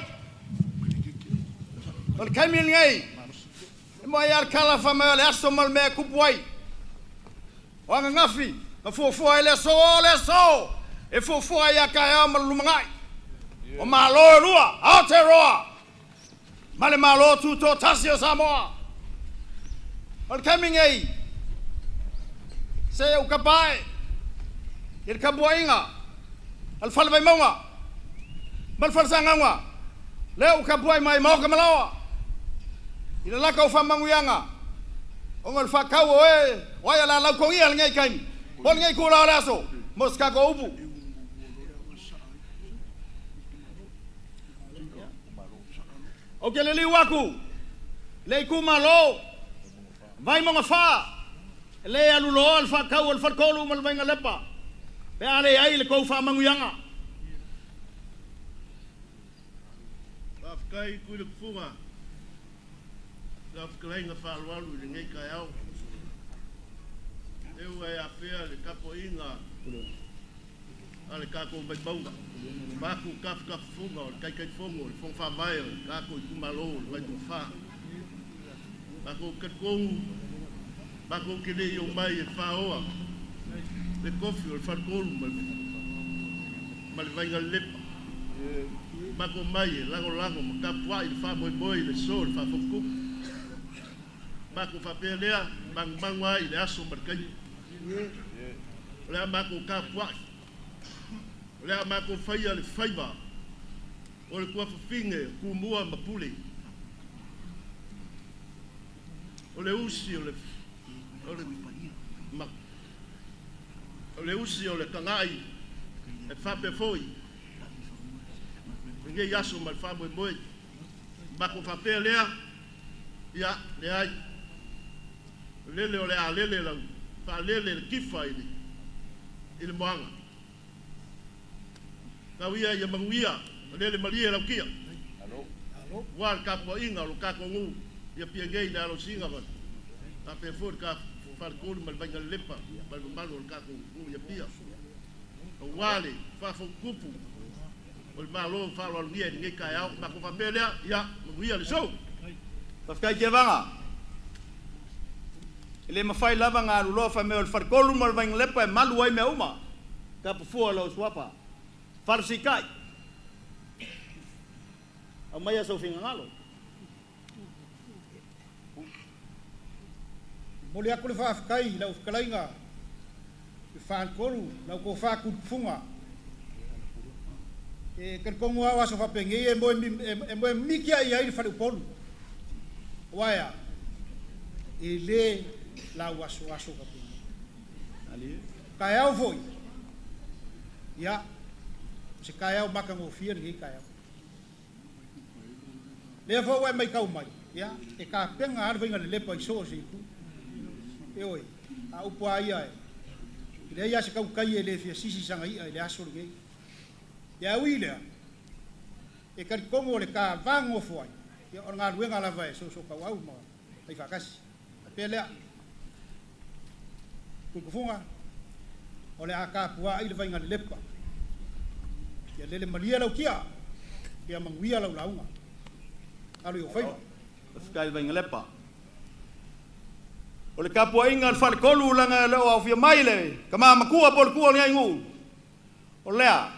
Ol kamil ngai. Mo yar kala fa me le aso mal me kupwai. Wa ngafi, na fo le so. E fo ya ka ya mal lumangai. O malo lua, Aotearoa. Male malo tu to tasio Samoa. Ol kamil ngai. Se o kapai. Ir kabuainga. Al falvai maunga. Mal farsanga leo kapuai mai mau ka malawa ina la ka fa manguyanga ongal fa ka oe waya la la ko ngi ngai kain bon ngai ko la so moska ko ubu o ke le liwaku le ku malo vai mo fa le alu lo al fa ka al fa ko lu mal vai ngalepa pe ale ai le ko fa manguyanga kai kuile kufunga la fkainga fa alwalu le ngai kai au e wa ya pea le kapo inga ale ka ko bai bonga ba ku kafka funga o kai kai fongo le fong fa mai ka ko ku malo le tu fa ba ko ka ko ba ko ke le yo mai e fa oa le kofi o fa ko mal vai ngalepa Bako mai lago makapua il fa boy le sol fa foku bako fa pelea bang wa il aso markai le bako kapua le bako faia le faiba o le kwa finge ku mua mapule o le usi o le usi o le kangai e fa pe foi nge yaso mal fa boy ba ko fa pelea ya le ai lele ole a lele la fa lele kifa ile mwanga ka wia ya manguia lele malia la kia alo war ka po inga lo ka ko ngu ya piengei na lo singa ba ka pe for ka fa ko mal banga lepa mal lo ka ko ngu ya pia wale fa fo kupu ol malo fa lo dia ni ka ya ba ko fa pelea ya manguia le show pa kai ke vanga ele ma fai lava nga lo fa me ol far kolu mal bang lepa malu ai me uma ka pu lo swapa farsi kai amaya so finga ngalo Moli aku le fa kai la kalainga fa kolu la ko fa ku funga e kan ko ngwa wa so fa penge e mo mikia ia i fa polu waya ele la waso ka penge ali ka ya foi ya Se kai au maka ngo fia ngi kai au. Le fo wa mai kau mai. Ya, e ka penga ar venga le pa iso se ku. E oi, a upo ai ai. Le ia se kau kai le fia sisi sanga i le aso ngi. Ya wile. E ka kongo le ka vango fo ai. Ya or nga wenga la vai so ka au ma. Ai fa kas. Pe le. Ku funga. Ole aka pua ai le venga le lepa. Ya lele malia lau kia. Ya manguia lau launga. Alu yo fai. Skai vai ngalepa. O le kapua inga al fale kolu langa leo au fia mai le. Kama makua pol kua ni aingu. O lea,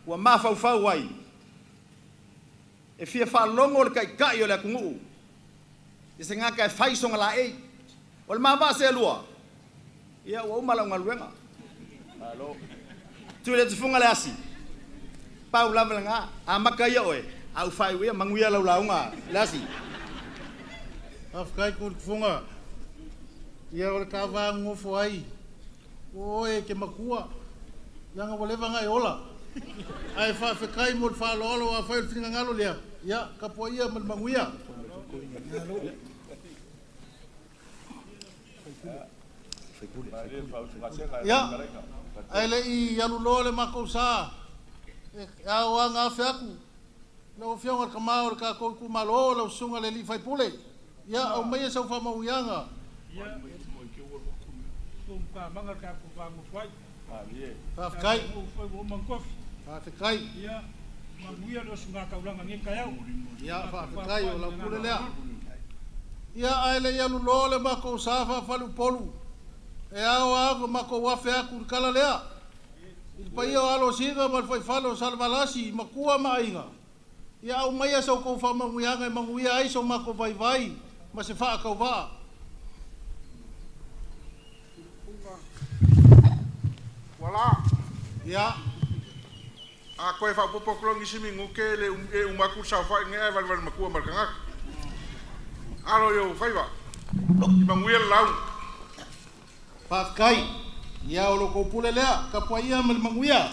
ua mafau fau wai. E fia fa longo le kai o le akungu. E se ngaka e fai songa la ei. O le mama se lua. Ia ua umala unga luenga. Alo. Tu le tufunga le asi. Pau lava nga, a maka ia oe. Au fai wea manguia lau launga. Lasi. Afkai ko funga. Ia o ka va ngofo ai. Oe ke makua. Langa wale vanga e ola. Ai fa kai mo fa lolo a fa finga ngalo lea. Ia ka po ia manguia. Ya. Ai le I yalu lole mako sa. Ya wa nga fe aku. No fiona ka mau ka ko ku malo lo sunga le li fai pule. Ya o mai sa fa mau yanga. Ya. Kum ka manga ka ku fa mo fai. Fa kai. Fa mo mangkof. Fa kai. Ya. Manguia lo sunga ka ulanga ngi ka yau. Ya fa kai o la pule le. Ya ai le yalu lole mako sa fa falu polu. E awa ko mako wa fe aku kala lea. Il pai o alo siga mal foi falo salvalasi makua mainga. Ia au mai so ko fa manguianga e manguia ai so mako vai ma se fa ka va. Wala. Ya. A koe fa popo klongi simi nguke le umaku sa fa nge val makua mal kanga. Alo yo faiva. I manguia lau. Pa kai. Ia o lo ko pule lea ka po ia mal manguia.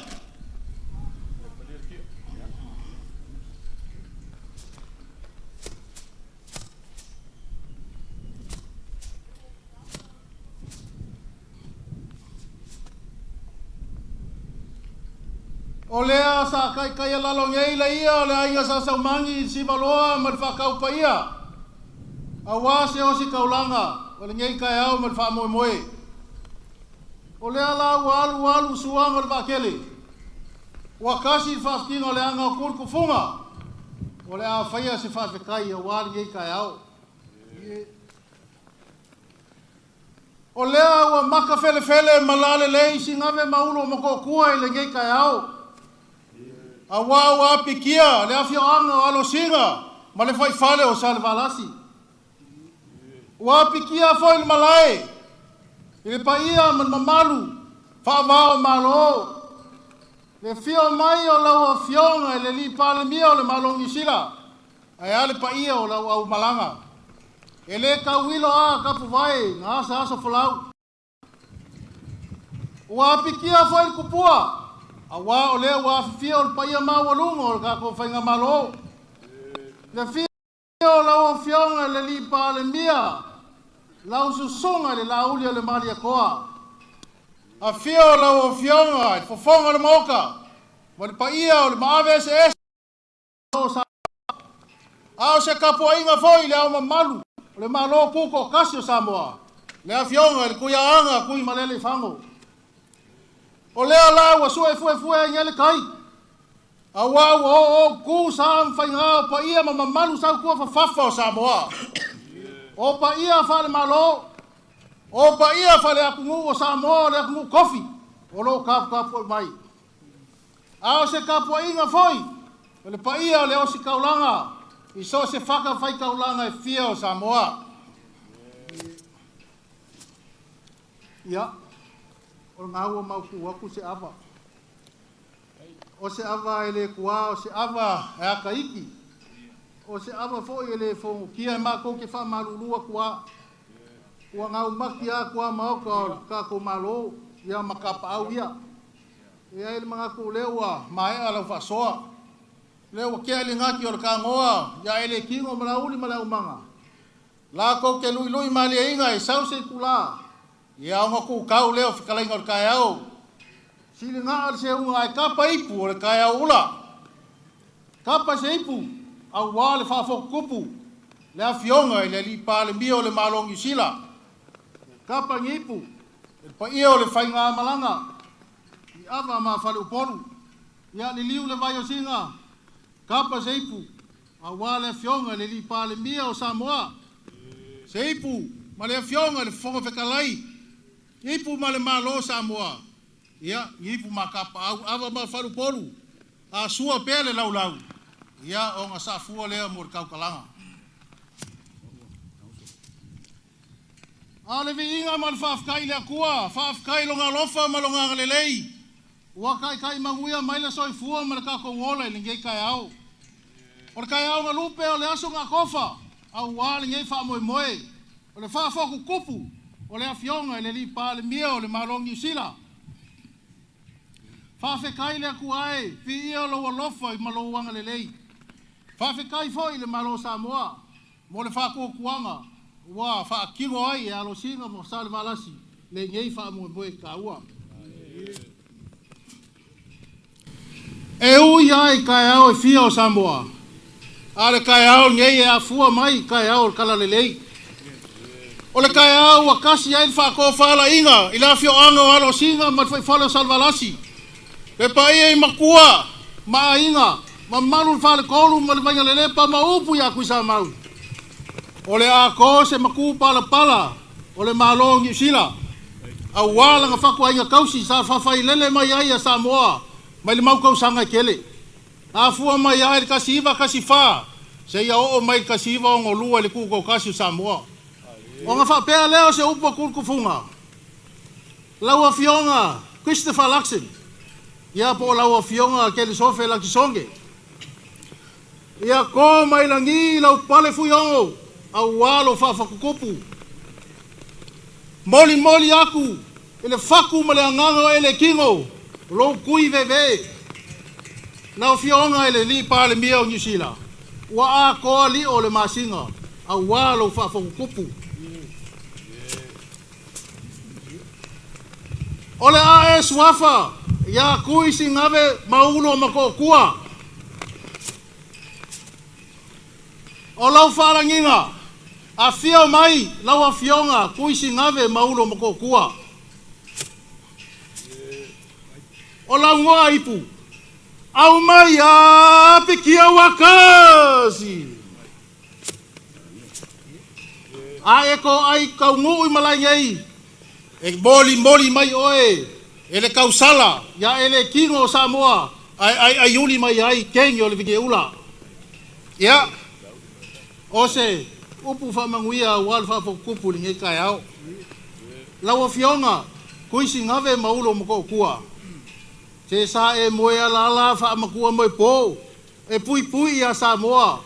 O lea sa kai lalo ngei la ia o le ainga sa saumangi si maloa mal fa kau pa ia. Awa se o si kaulanga o le ngei kai au mal fa moe moe. O lea la walu suanga le bakele. Wa kasi fa kinga le anga kur ku funga. O lea faia se fa kai o wal ngei kai au. O lea wa maka fele malale le singave maulo moko kua le ngei kai au. Awa pikia le afio anga alo singa ma le fai fale o salvalasi. Wa pikia foi malai. Ile paia man mamalu fa va malo. Le fio mai o la fionga le li pale mio le malongi sila. Ai ale paia o la au malanga. Ele ka wilo a ka vai nga sa folau. Wa pikia foi kupua. Awa o le wa fia o paia ma walungo ka ko fainga malo. Le fia o la fionga le li pale mia. Lau susonga le lauli le malia koa. A fio lau fionga, fofonga le moka. Wale paia o le maave se es. Ao se kapoinga foi le au mamalu. Le malo kuko kasio Samoa. Le a fionga le kuia anga kui malele fango. O lea lau a sue fue nyele kai. Awa o ku sam fainga paia mamalu sa kua fafa o Samoa. O pa ia fale malo. O pa ia fale akungu o Samoa le akungu kofi. O lo kap foi mai. Ao se kapo inga foi. O le pa ia le o si kaulanga. I so se faka fai kaulanga e fia o Samoa. Ia. O ngau o mauku waku se ava. O se ava ele kua o se ava e akaiki. O se ava foi ele fo kia ma ko ke fa malulua kua ngau makia kua mau ka ko malo ia makapa au ia Ia ele mga ku lewa mai ala fa soa. Lewa ke ali ngaki o ka ngoa ya ele kingo malauli mala umanga. La ko ke lui lui mali inga e sau se kula. Ia nga ku kau leo fikala ngor kayao. Sili nga al se unga ai kapa ipu o kayao ula. Kapa se ipu au wale fa fo kupu. Le afionga ile li pale bio le malong isila. Kapa ngipu. Pa iyo le fainga malanga. Ava ma fale upolu ya le liu le vai o singa kapa seipu a wale fionga le li pale mia o Samoa seipu ma le fionga le fonga fekalai ipu ma le malo Samoa ya ipu ma kapa ava ma fale upolu a sua pele lau lau ya o nga sa fua le mo kau kalanga ale vi inga mal fafkai le akua fafkai longa lofa malonga lelei wa kai manguia mai le soi fua ma ka ko ngola le ngai kai au o kai au nga lupe o le aso nga kofa au wa le ngai fa moi moi o le fa ku kupu o le afionga le li pa le mia o le malongi sila fa fe kai le ku ai fi o lo lofa i malo wanga le lei fa fe kai foi le malo Samoa mo le fa ku kuanga wa fa kingo ai a lo singa mo sal valasi le ngai fa moi moi ka ua e ui ai kai au e fia o Samoa. Ale kai au ngei e a fua mai kai au kala lelei. O le kai au a kasi ai whako whala inga i la fio anga o alo singa ma whale o salvalasi. Pe pa ia i makua ma inga ma malu whale kolu ma le vainga lele pa ma upu ia kui sa mau. O le a ko se maku pala pala o le malongi sila. A wala nga whako ainga kausi sa whawhai lele mai ai a Samoa. Mai le mau kau sanga kele. A fua mai ai kasiva kasifa. Se ia o mai kasiva o ngolua le kuko kasi Samoa. O nga whapea leo se upo kufunga. Laua fionga, Christopher Luxon. Ia po laua fionga kele sofe la kisonge. Ia ko mai langi lau pale fuyongo. Au walo whafakukupu. Moli aku. Ele faku male angango ele kingo. Lo kui veve na fionga ele li pale mia o New Zealand wa a ko li o le masinga a walo fa fo kupu ole a swafa ya kui singave maulo mako kua o lau faranginga a fio mai lau a fionga kui singave maulo mako kua o la ngoa ipu au mai a pikia wakasi a eko ai kau ngui malai ngai e boli mai oe ele kausala ya ele kingo Samoa ai yuli mai ai kengi o le vike ula ya o se upu fa manguia wal fa kupu linge kai au lawa fionga kuisi ngave maulo moko kua se sa e moe ala fa makua mai po e pui a Samoa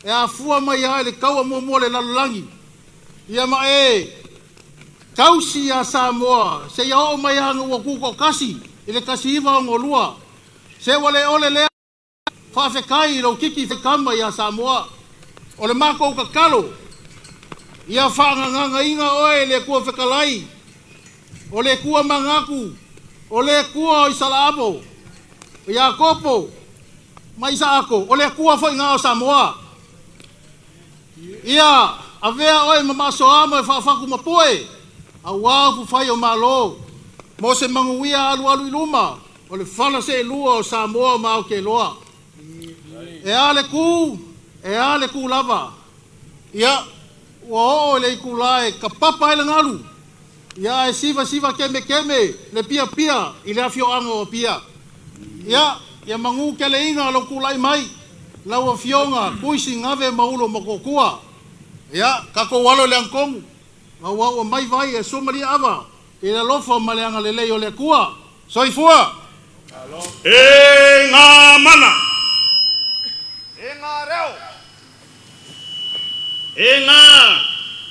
e a fua mai ai le kaua mo le lalangi ia ma e kausi a Samoa se ia o mai anga ua kuko kasi ile kasi iwa o ngolua se wale ole lea fa fe kai lo kiki fe kama ia Samoa o le mako kakalo ia fa nganga inga oe le kua fe kalai o le kua mangaku o le kua i Salabo ia kopo mai sa ako o le kua foi nga o Samoa ia avea oi mama soama fa ku mapoe a wa fu fai o malo mo se manguia alu iluma o le fala se lua o Samoa ma o ke loa e ale ku lava ia o le ku lai ka papa ile ngalu ia e siva keme le pia ile afio anga o pia ia mangu ke le inga lo ku lai mai lau afionga kuisi ngave maulo makokua ia kako walo le angkong wa mai vai e somali ava ila lofa maleanga lele o le kua soifua e nga mana e nga reo e nga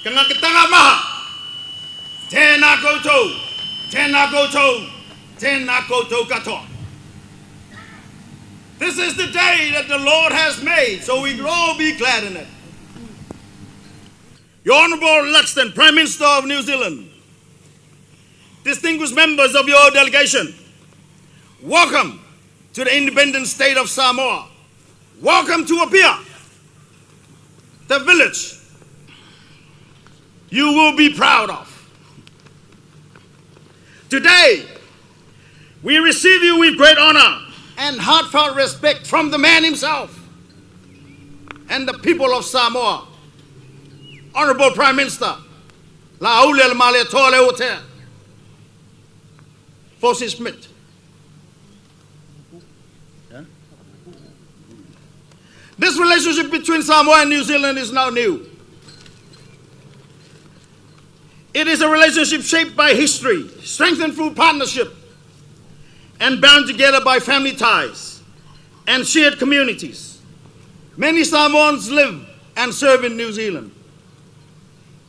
kanga kitanga maha tena koutou katoa This is the day that the Lord has made, so we can all be glad in it. Your Honorable Luxon, Prime Minister of New Zealand, distinguished members of your delegation, welcome to the independent state of Samoa. Welcome to Apia, the village you will be proud of. Today, we receive you with great honor and heartfelt respect from the man himself and the people of Samoa. Honorable Prime Minister, Laule Male Tole Ote, Fosi Smith. This relationship between Samoa and New Zealand is now new. It is a relationship shaped by history, strengthened through partnership, and bound together by family ties and shared communities. Many Samoans live and serve in New Zealand.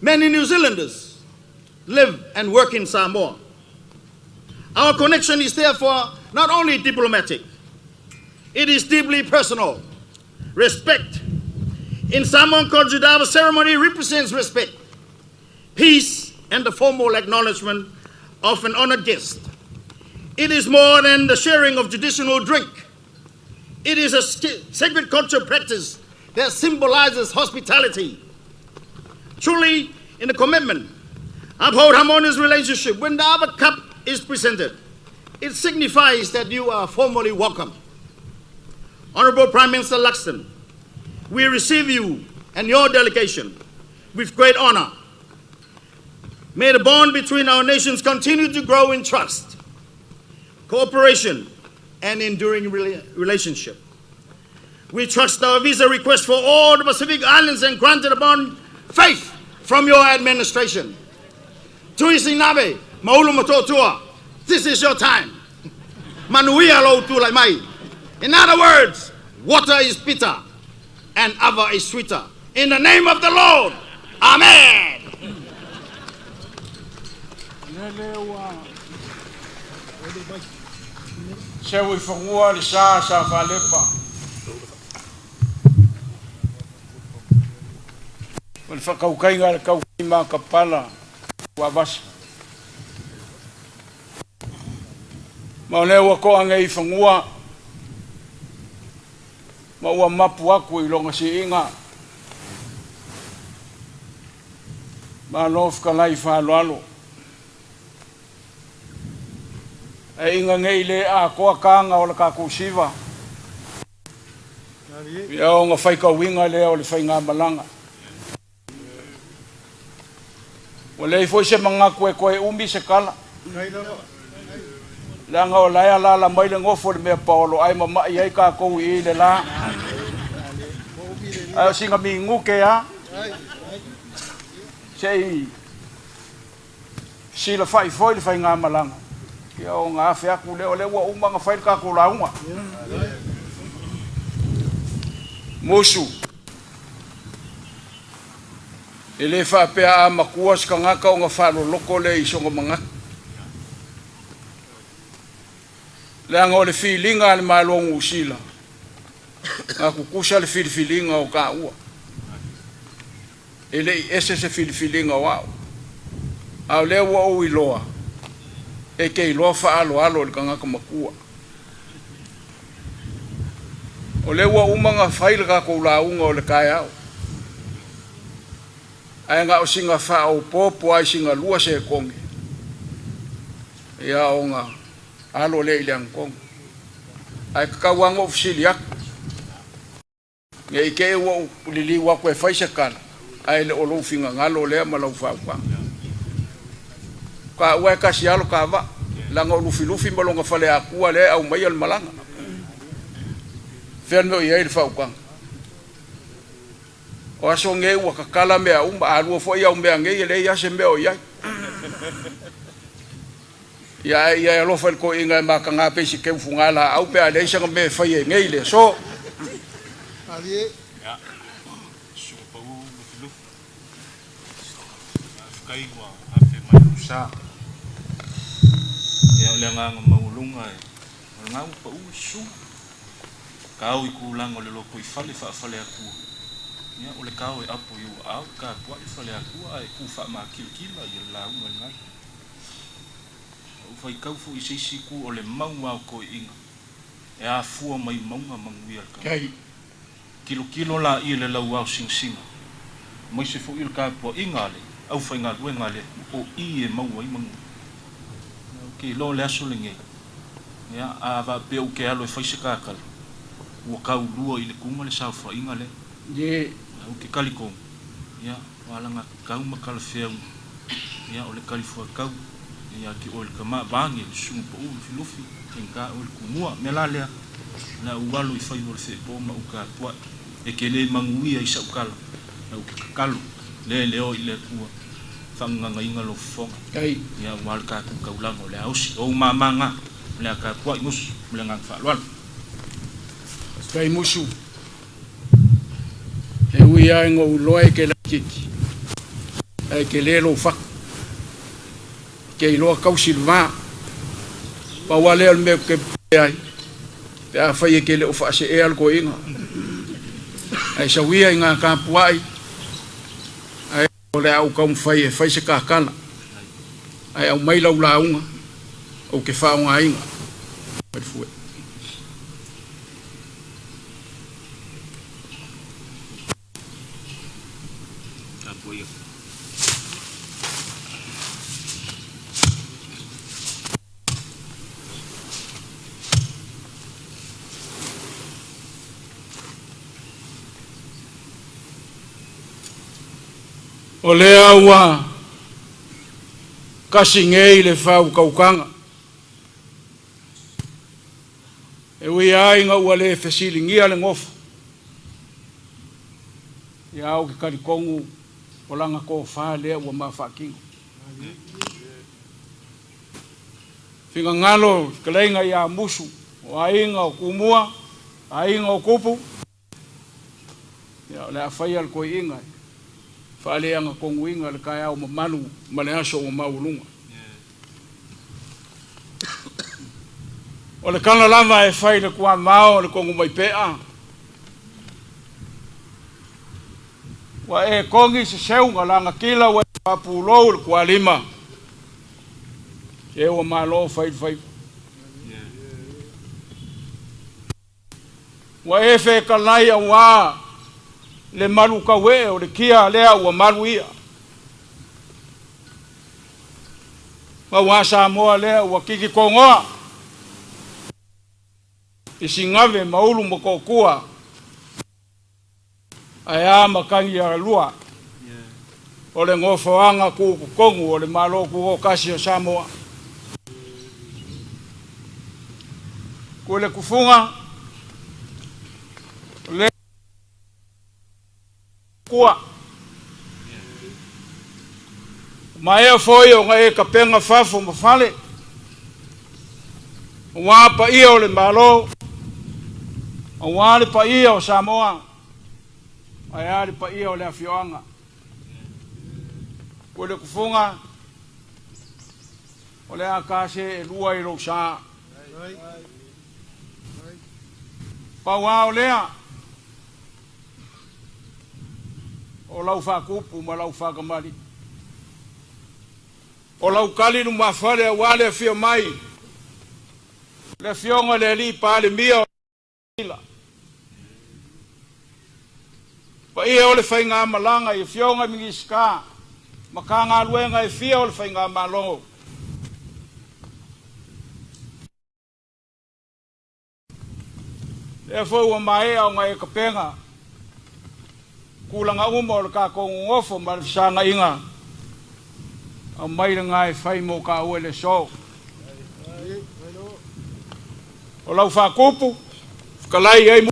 Many New Zealanders live and work in Samoa. Our connection is therefore not only diplomatic, it is deeply personal. Respect. In Samoan culture, the ceremony represents respect, peace, and the formal acknowledgement of an honored guest. It is more than the sharing of traditional drink. It is a sacred cultural practice that symbolizes hospitality. Truly, in the commitment, uphold harmonious relationship. When the other cup is presented, it signifies that you are formally welcome. Honorable Prime Minister Luxon, we receive you and your delegation with great honor. May the bond between our nations continue to grow in trust, cooperation, and enduring relationship. We trust our visa request for all the Pacific Islands and granted upon faith from your administration. Tuisinaveulumoto'Otua, this is your time. Manuia lo tulai mai. In other words, water is bitter and ava is sweeter. In the name of the Lord, Amen. Sewi fangua li sa falepa. Wal fakaukai ngal kau ma kapala wa bas. Maolewa ko angai fangua. Maua mapu aku I longa si inga. Malof kalai fa lalo. E inga ngei le a koa kanga o le kakusiva. Ia o ngā whaika winga le o le whainga malanga. O le ifo se mga koe umi se kala. Langa o laia la mai le ngofo le mea paolo ai mama I ai kakou I le la. Ai o singa mi nguke a. Sei sila whai foi le whainga malanga. Kia o ngā whiaku leo lewa umanga whail kako launga. Mosu. E le whapea a makua ska ngaka o ngā whalo loko le I songa manga. Le anga o le whilinga le malongu usila. Ngā kukusa le whilinga o ka ua. E le ese se whilinga wao. Au lewa o iloa. E kei loa alo le kangaka makua. O lewa umanga whaile kako launga o le kai au. Ai ngā o singa wha o popo ai singa lua se kongi. Ia o ngā alo le ileang kongi. Ai kakawanga o fsili aku. Nge ike e wa lili wako e whaise kala. Ai le olo finga ngalo lea malau whaupanga. Ka ua kasi alo ka wa langa lufi malonga fale akua le au mai al malanga ferno ia il fauka o aso nge ua kakala me au ma alu fo ia me nge le ia se me o ia ia lo fal ko inga ma kanga pe si ke fungala au pe ale sanga me fa ye nge le so ali ya so pa u lufi kai wa ape mai usa ya le nga maulunga nga pa usu Kau ikulang ole loko ifale fa fale aku. Ya ole kau e apo yu au ka kwa ifale aku ai ku fa ma kilkila ye la ngai. O fai kau fu isi ku ole mau au ko inga. E a fu mai maunga manguia ka. Kai. Kilo la i le lau au sing singa. Mai se fu il ka po inga le. Au fai nga luenga le. O i e mau ai mangu. Ke lo le aso le ngai. Ya a va pe o ke alo e fai se kakala. Ua kau lua i le kunga le saufa inga le. Ye. Au ke kaliko. Ya, walanga kau makala feu. Ya, ole kalifua kau. Ya, ki ole kama bangi, le sungu po ulu filufi. Tenka ole kumua, melalea. Na uwalu i fai ole fe poma uka tua. E ke le manguia i sa ukala. Na uka kakalu. Le leo i le kua. Whanganga inga lo fonga. Kai. Ya, wala ka kukaulango le ausi. O mamanga. Le ka tua ingus. Le ngang whaalwala. Kai musu. E ui ai ngā uloa ke la kiki. E ke lelo whak. Ke iloa kausilwa. Pa wale al meo ke ai. Te a whai e ke leo whaase e al ko inga. Ai sa wia i ngā kāpuai. Ai o le au kaum whai e whai se kākana. Ai au mai lau launga. O ke whaonga inga. Mai fue. O lea ua kasi ngei le whau kaukanga. E ui ai ngā ua le whesilingia le ngofu. I au ke karikongu o langa ko wha lea ua maa whakingo. Whingā ngalo kaleinga i a musu o ainga o kumua, ainga o kupu. Le a whai al koe ingai. Whaaleanga kongu inga le kai au mamalu male aso o maulunga. O le kana lama e whai le kua mao le kongu mai pea. Wa e kongi se seunga langa kila wa papulou le kua lima. E wa malo whai. Wa e whe kalai a waa le malu kawe o le kia lea ua malu ia. Ma wasa moa lea ua kiki kongoa. Isi ngave maulu makokua. Aya makangi a lua. O le ngofoanga kuku kongu o le malo kuko kasi o Samoa. Kule kufunga. Le kua mai foi o ngai ka penga fafo ma fale wa pa ia o le malo o wa le pa ia o Samoa ai ali pa ia o le afioanga ko le kufunga o le akase e lua i lo sa pa wa o lea o lau whakupu ma lau whakamari. O lau kali nu mawhare a wale fia mai. Le fionga le li pale mia o ila. Pa ia o le whainga malanga i fionga mingi ska. Ma ka ngā luenga i fia o le whainga malongo. Le fau a mai au ngai kapenga. Kulanga uma o le ka kongu ngofo ma le sanga inga. A mai le ngai whai mo ka ue le so. O lau whakupu, whakalai ei mu.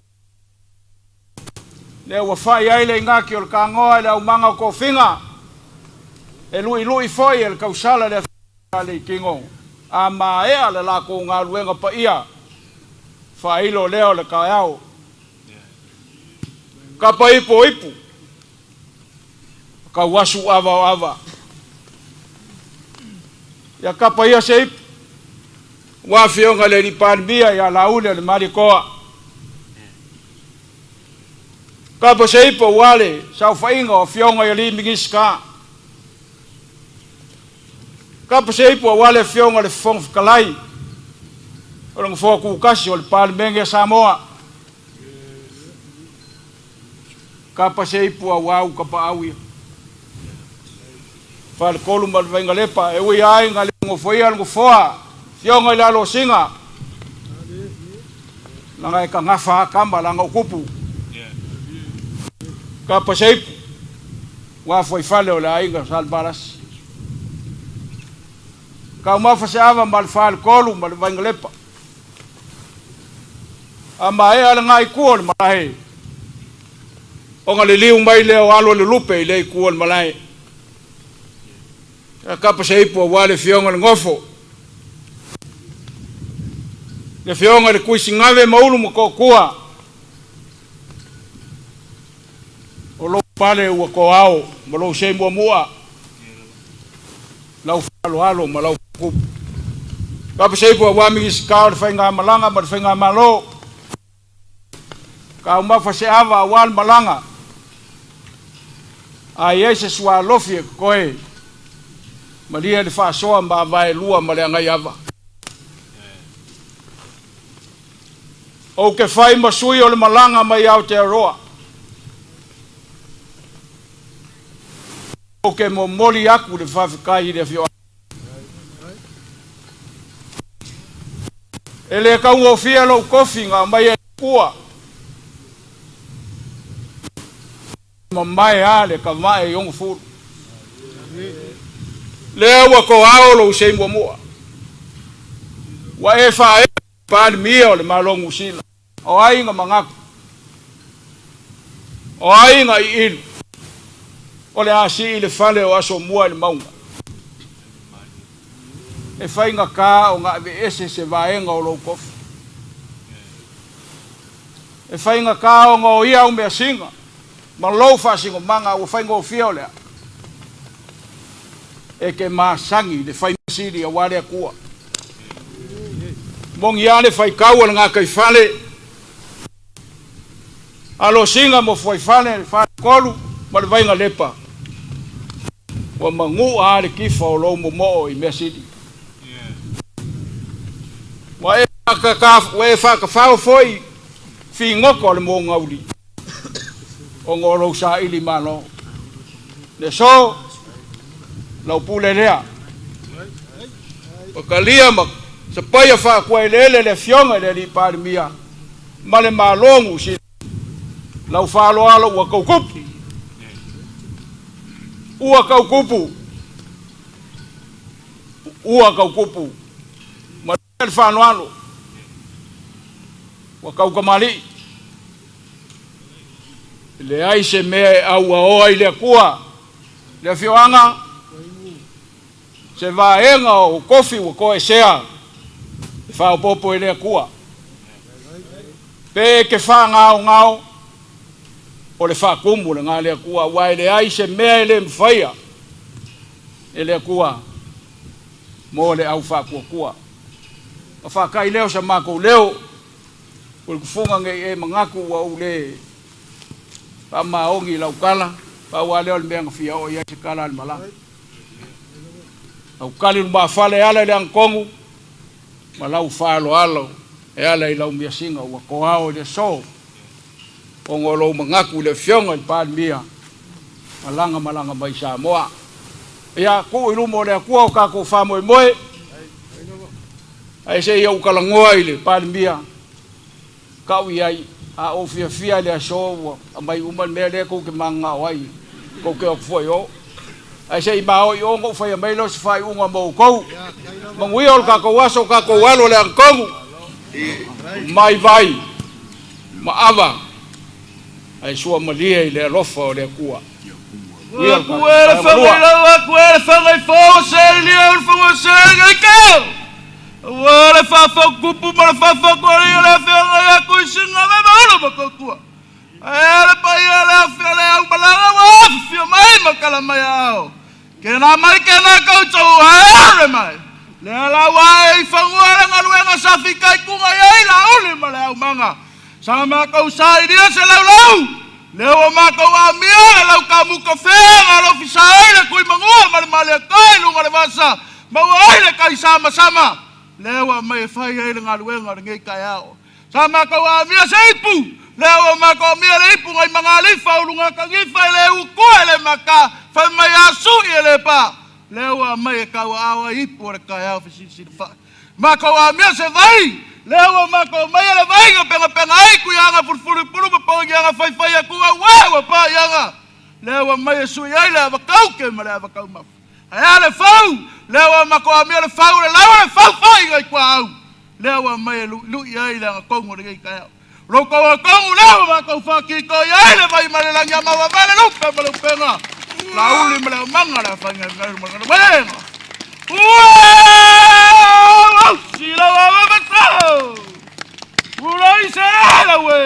Le ua whai ai le ngaki o le ka ngoa le au manga o ko whinga. E lui foi e le kausala le whaia le kingo. A ma ea le lako ngā luenga pa ia. Whailo leo le ka au. Ka pa ipu. Ka wasu ava. Ya kapa ia se ipu. Wa fionga le ripanbia ya laule le marikoa. Ka pa se ipo wale sa fainga o fionga ya limingiska. Ka pa se ipo wale fionga le fong kalai. Orang foku kasi o le palmenge Samoa. Ka pa se ipo wau ka pa awi. Fal kolu mal venga lepa e ui ai ngale ngo foi al ngo foa. Fionga la lo singa. Langa ka ngafa kamba langa kupu. Ka pa se ipo wa foi fale o la inga sal baras. Ka ma fa se ava mal fal kolu mal venga lepa. Ama e ala ngai kuol malai. O ngale liu mai leo alo le lupe le kuol malai. Ka pa se ipo wale fionga le ngofo. Le fionga le Tuisinaveulumoto'Otua. O lo pale ua ko ao, ma lo se mua. Lau falo alo ma lau kupu. Ka pa se ipo wa mi ska le fainga malanga ma le fainga malo. Ka uma fa se ava wal malanga. Ai ese sua lofie koe. Maria le fa soa ma vai lua ma le ngai ava. O ke fai masui o le malanga mai au te aroa. O ke momoli aku le whawhikai le fio. E le kaunga o fia lau kofi ngā mai e kua. Ma mai a le ka mai e yongu furu. Le awa ko ao lo se mua. Wa e fa e pāni mia o le malongu sila. O ainga mangaku. O ainga I ilu. O le asi le fale o aso mua le maunga. E whainga ka o ngā ese se vaenga o lo kofi. E whainga ka o ngā o ia o mea singa. Ma lo fa singo manga o whainga o fia o lea. E ke masangi le whainga siri a wale a kua. Mongi ane whai kaua ngā kai whale. Alo singa mo whai whale, whale kolu, ma le vainga lepa. Wa mangu a le kifa o lo mo I mea siri. Wa e whaka whao foi, fi ngoko le mo ngauri. O ngoro sa ili mano. Le so, lau pule lea. O kalia mak. Sa paya wha kua lele le fionga le li pāri mia. Ma le malongu si. Lau whalo alo ua kaukupu. Ua kaukupu. Ua kaukupu. Ma le whano alo. Ua kaukamali. Le aise mea au aoa I le kua. Le fioanga. Se vaenga o kofi ua koe sea. Whao popo le kua. Pe ke wha ngao. O le wha kumu le ngā le kua. Wai le aise mea le mwhaia. E le kua. Mo le au wha kua. A wha kai leo sa mako leo. O le kufunga nge e mangaku wa u le. Pa maongi lau kala. Pa wa leo le mea ngawhia o ia se kala le malanga. Au kali lumba whale ala le angkongu. Ma lau whalo alo. E ala I lau mia singa. Ua koao le so. O ngolo mangaku le fionga I pāni mia. Malanga mai Samoa. Ia ku ilumo le kua o kako whamoe moe. Ai se ia ukalangoa I le pāni mia. Kau iai. A o fia le aso. A mai uman mea le kou ke manga o ai. Kou ke o kufoi o. Ai se I mao I ongo whai a meilo se whai unga mou kou. Mangui ol kako waso kako walo le angkongu. Mai vai. Ma ava. Ai sua malia I le alofa o le kua. Ua kuere whangai fōa se lia ul whangai se ngai keo. Ua le whawhau kupu ma le whawhau kori o le whangai a Tuisinaveulumoto'Otua. Ai le pai a le awhia le au malanga wa awhia mai makala mai ao. Kena mai kena koutou haere mai. Le ala wa I whangua le ngaluenga sa whikai kunga iei la uli ma le au manga. Sa mea kou sa iria se lau. Leo maka wa mia lau ka muka fenga lau fisaile kui mangua male kai lunga le vasa mawaile kai sama leo mai fai ele ngaluenga ngai kai ao sama ka wa mia seipu leo maka mia leipu ngai mangalifa ulunga ka gifa le ukoele maka fa mai asu ele pa leo mai ka wa awa ipu le kai ao fisi fa maka wa mia se vai leo mako mai le vai penga ai ku yanga furfuru pa yanga fai aku wa pa yanga leo mai su yele ba kauke mala ba kau maf ale fau leo mako ami le fau le lawa le fau ngai kwau leo mai lu yele nga kongo le kai ro ko leo mako fa ki ko yele vai male la nyama wa male lu penga la uli mala manga la fa ngai mala wow sila wa bato ulai sala we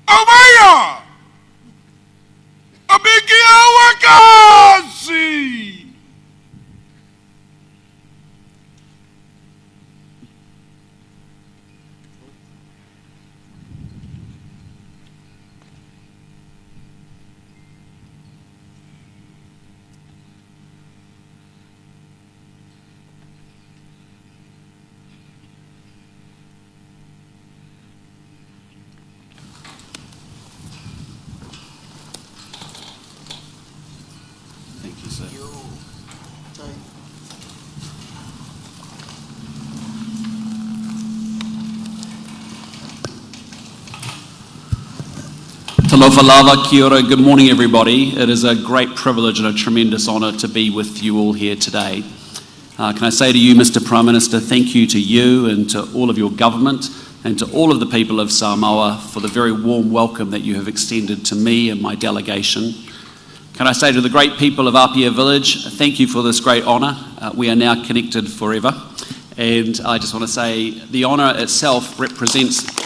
Amaya abigia wakasi Talofa lava, kia ora, good morning everybody. It is a great privilege and a tremendous honour to be with you all here today. Can I say to you, Mr Prime Minister, thank you to you and to all of your government and to all of the people of Samoa for the very warm welcome that you have extended to me and my delegation. Can I say to the great people of Apia Village, thank you for this great honour. We are now connected forever. And I just want to say the honour itself represents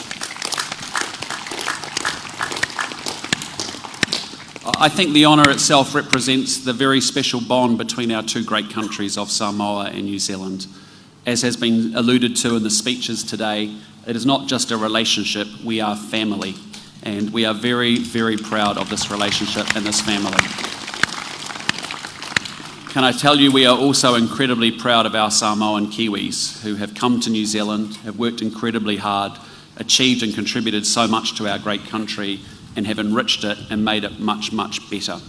I think the honour itself represents the very special bond between our two great countries of Samoa and New Zealand. As has been alluded to in the speeches today, it is not just a relationship, we are family. And we are very, very proud of this relationship and this family. Can I tell you, we are also incredibly proud of our Samoan Kiwis who have come to New Zealand, have worked incredibly hard, achieved and contributed so much to our great country, and have enriched it and made it much, much better.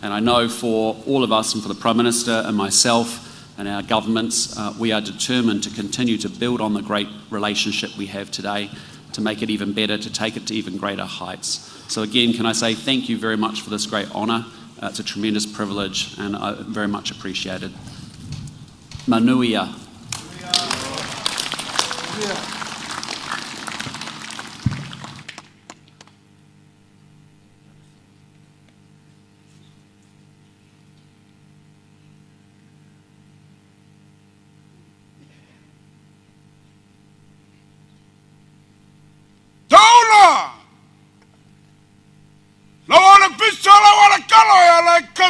And I know for all of us and for the Prime Minister and myself and our governments, we are determined to continue to build on the great relationship we have today, to make it even better, to take it to even greater heights. So again, can I say thank you very much for this great honour. It's a tremendous privilege and very much appreciated. Manuia.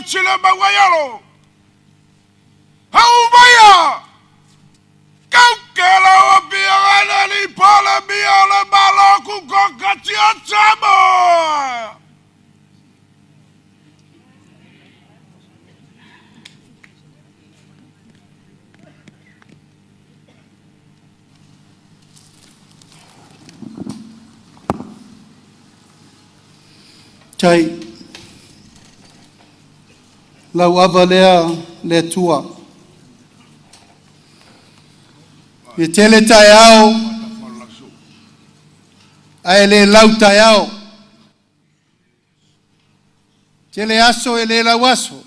Chile Maguayaro. Haubaya! Kaukela Biana ni Pala Biala Baloku Kokatia Chamo! Chai. Lau avalea le tua. E tele tai au. Ai le lau tai au. Tele aso e le lau aso.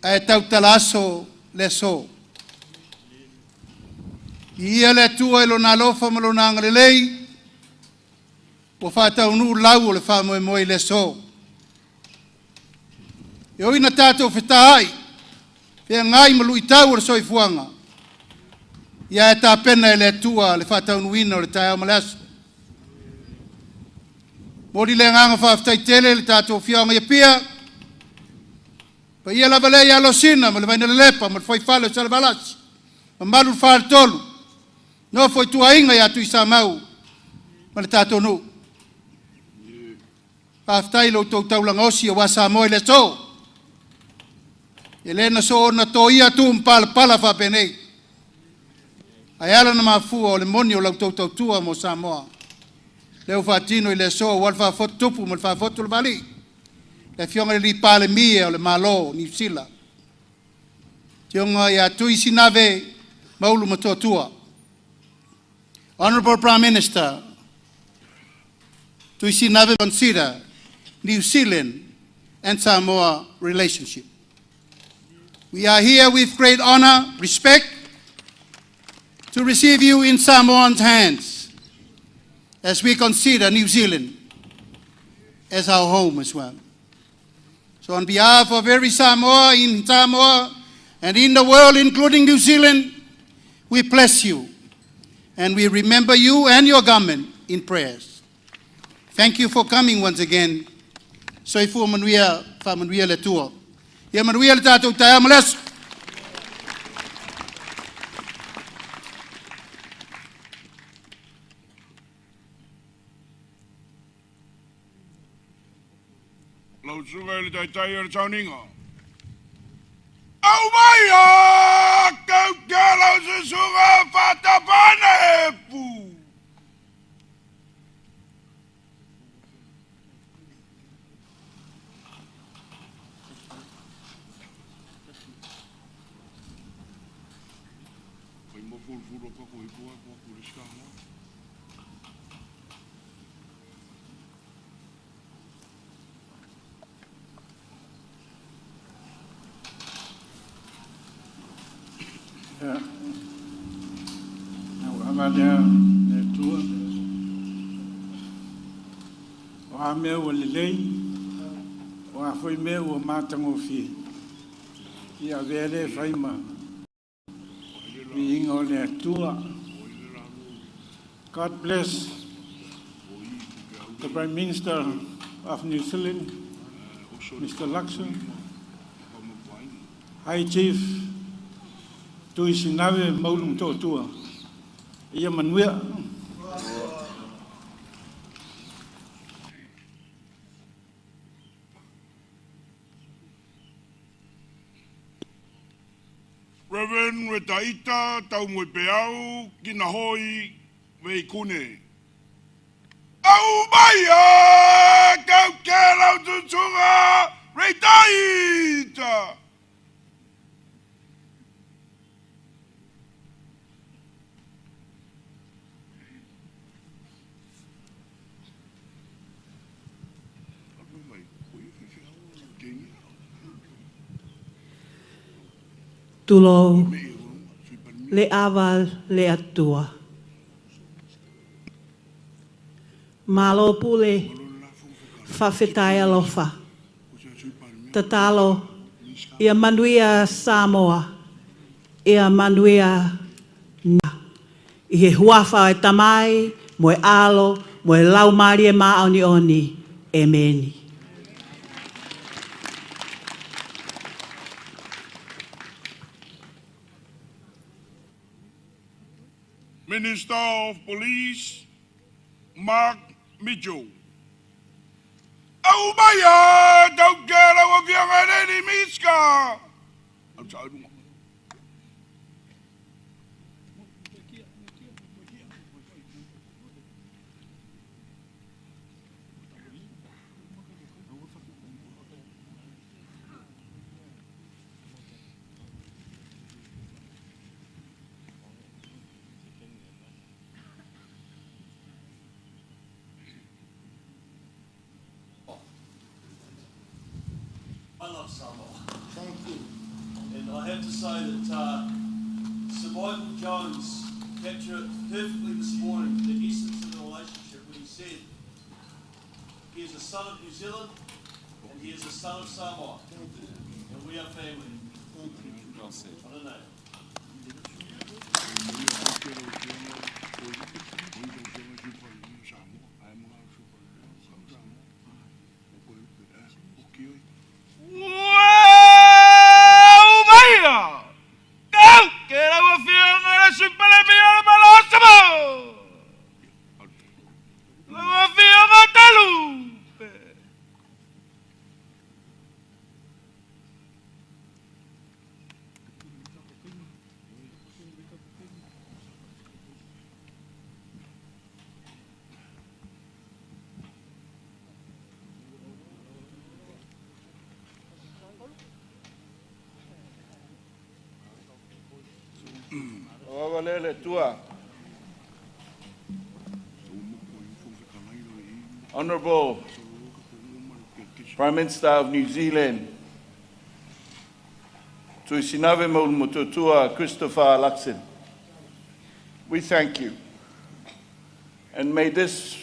Ai tau talaso le so. Ia le tua e lo na lofa ma lo na ngalelei. O whātau nu lau o le whamoe moe le so. E oina tātou whetahai, pia ngai malu I tau o le soifuanga. Ia e tā pena e le tua le whātau nuina o le tai au malasu. Mori le nganga whawhtai tele le tātou whianga ia pia, Pa ia lava le ia losina, ma le vaina lepa, ma le foi fale sa le valasi. Ma malu fale tolu. No foi tua inga ia tu isa mau. Ma le tato nu. Paftai lo tau tau langosi a wasa moe le so. Elena so na to ia tu mpala pala fa penei. Ayala na mafua o le moni o lau tau tau tua mo Samoa. Leo fatino i le so wal fa fotu tupu mo fa fotu le bali. Le fionga le pale mia o le malo New Zealand. Tionga ia Tuisinaveulumoto'Otua. Honorable Prime Minister, Tuisinaveulumoto'Otua consider New Zealand and Samoa relationship. We are here with great honor, respect, to receive you in Samoan's hands as we consider New Zealand as our home as well. So on behalf of every Samoa in Samoa and in the world, including New Zealand, we bless you and we remember you and your government in prayers. Thank you for coming once again. Soifu manuia fa manuia le tua. Ia manuia le tātou taia malesu. Lau sunga ili tai o le tauninga. Au mai a kau kia lau susunga whatapana e pu. Pai mo fulfuro pa ko ipua ko kuliska mo. Amalea le tua. O a mea ua lelei, o a foi mea ua mātango fi. Ia vele whaima. Vi inga o le tua. God bless the Prime Minister of New Zealand, Mr. Luxon, High Chief Tuisinaveulumoto'Otua. Ia manuia. Reverend Wetaita tau moe peau kina hoi vei kune. Au mai a kau ke lau tutunga Wetaita. Tulo le aval le atua. Malo pule whawhetai alofa. Tatalo ia manuia Samoa. Ia manuia na. I he huafa e tamai, moe alo, moe lau marie maoni oni. Emeni. Minister of Police, Mark Mitchell. Au mai a tau ke lau a whianga reni miska. Au tau runga. I love Samoa. Thank you. And I have to say that Sir Michael Jones captured it perfectly this morning, the essence of the relationship, when he said, he is a son of New Zealand and he is a son of Samoa. And we are family. Thank you. Well said. I don't know. Tuisinaveulumoto'Otua. Honourable Prime Minister of New Zealand, Tuisinaveulumoto'Otua, Christopher Luxon, we thank you. And may this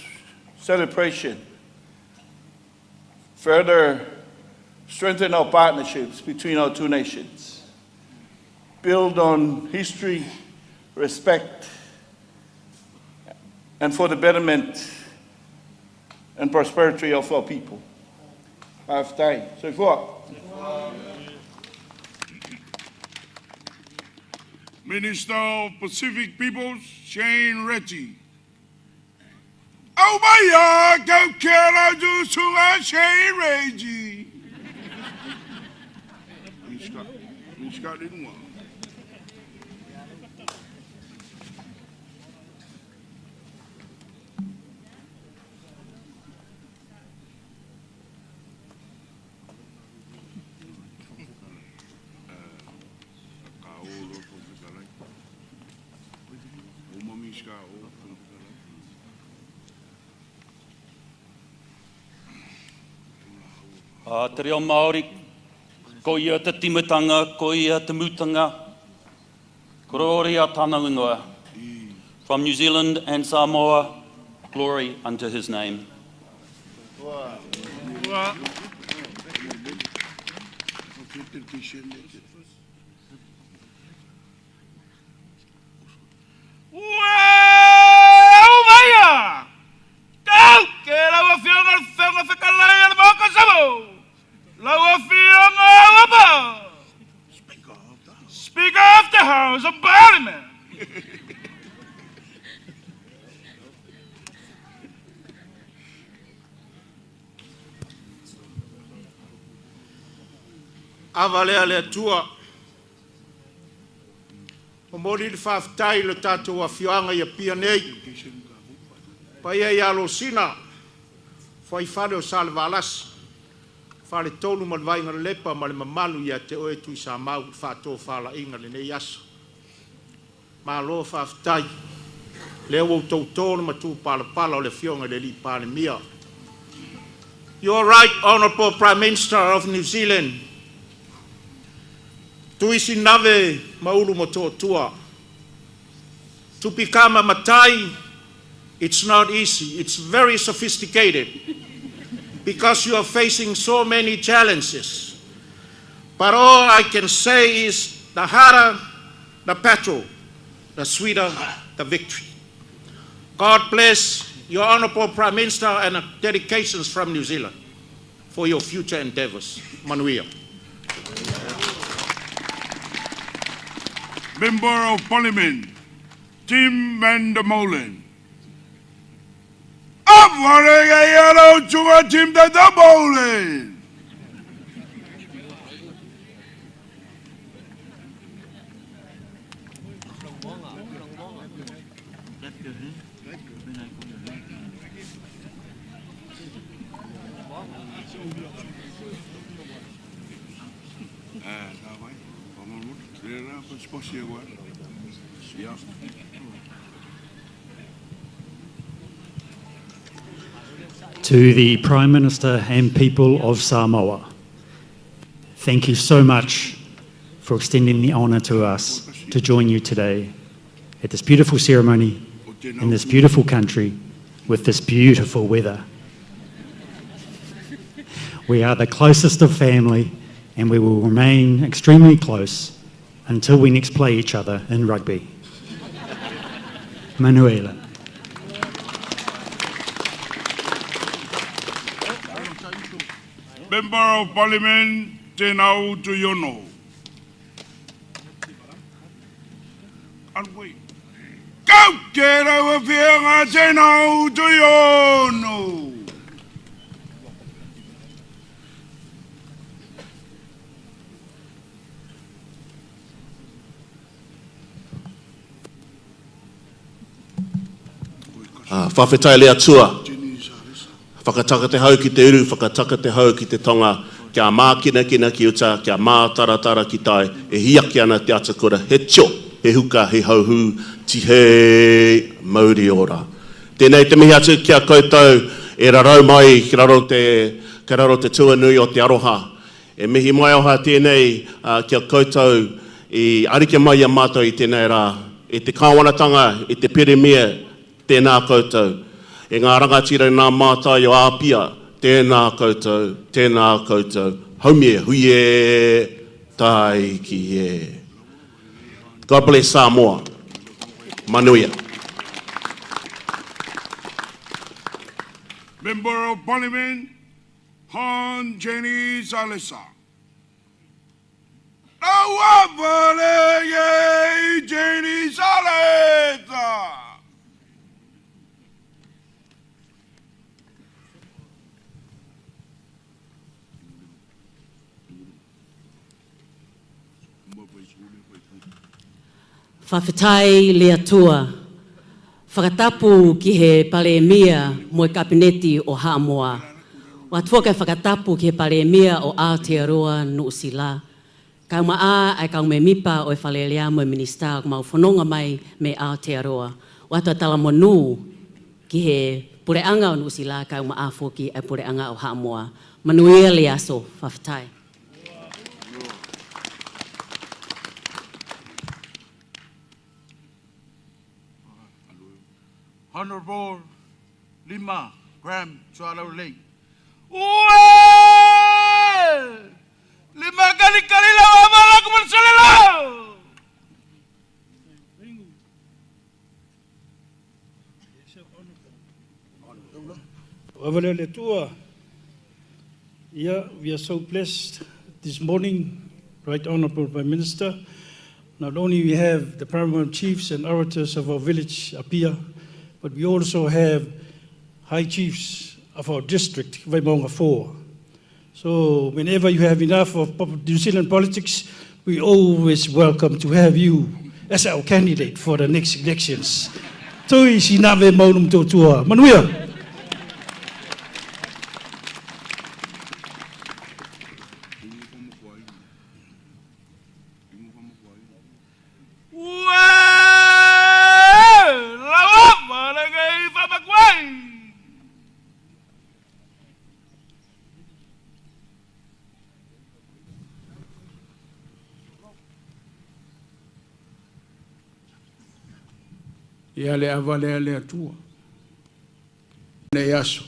celebration further strengthen our partnerships between our two nations, build on history, respect, and for the betterment and prosperity of our people. So far. Minister of Pacific Peoples, Shane Reggie. Oh my God, go care do sunga Shane Reggie. Scott didn't want. Te reo Māori, ko ia te timatanga, ko ia te mutanga, ko rori a tāna ingoa. From New Zealand and Samoa, glory unto his name. Speaker of the House of Parliament. Avalea le tua. O mori le whaftai le tātou a whianga i a pia nei. Pai e alo sina. Whai whare o sale valasi. Whare tonu ma vai ngara lepa ma le mamalu ia te oe tui sa mau whato whala inga le nei aso. Ma lo whaftai. Leo o tau tonu ma tu pala pala o le whionga le li pale mia. You're right, Honourable Prime Minister of New Zealand. Tuisinaveulumoto'Otua. To become a Matai, it's not easy. It's very sophisticated because you are facing so many challenges. But all I can say is the harder the battle, the sweeter the victory. God bless your Honourable Prime Minister and dedications from New Zealand for your future endeavours. Manuia. Member of Parliament, Tim Van der Molen. Hello to Tim Van der Molen. To the Prime Minister and people of Samoa, thank you so much for extending the honour to us to join you today at this beautiful ceremony in this beautiful country with this beautiful weather. We are the closest of family and we will remain extremely close until we next play each other in rugby. Manuela. Member of Parliament, Tenau Tuyono. And wait. Go get over here, Tenau Tuyono. Whawhetai lea tua. Whakataka te hau ki te uru, whakataka te hau ki te tonga, kia mā kina ki uta, kia mā taratara ki tai, e hiaki ana te atakura, he tio, he huka, he hauhu, ti he mauri ora. Tēnei te mihi atu kia koutou e rarau mai ki raro te tuanui o te aroha. E mihi mai oha tēnei kia koutou i arike mai a mātou i tēnei rā. E te kāwanatanga, e te peremia, tēnā koutou. E ngā rangatira nā mātai o āpia, tēnā koutou. Haumie, huie, tai ki e. God bless Samoa. Manuia. Member of Parliament, Han Jenny Zalesa. Awapale Jenny Zalesa. Whawhetai le atua, whakatapu ki he pale mia mo kabineti o Haamoa. Wa tua kai whakatapu ki he pale mia o Aotearoa Nu'usila. Kauma a ai kaume mipa o e whalelea mo minista o mau whanonga mai me Aotearoa. Wa tua tala monu ki he pureanga o Nu'usila kauma a foki ai pureanga o Haamoa. Manuia le aso, whawhetai. Honorable Lima Graham Chualau Lake. Lima kali-kali lawa aku bersalah. Yeah, we are so blessed this morning, Right Honourable Prime Minister. Not only we have the paramount chiefs and orators of our village up here, but we also have high chiefs of our district, Waimaunga 4. So whenever you have enough of New Zealand politics, we always welcome to have you as our candidate for the next elections. Tuisinaveulumoto'Otua. Manuia. Ia le avale le atua. Ne yaso.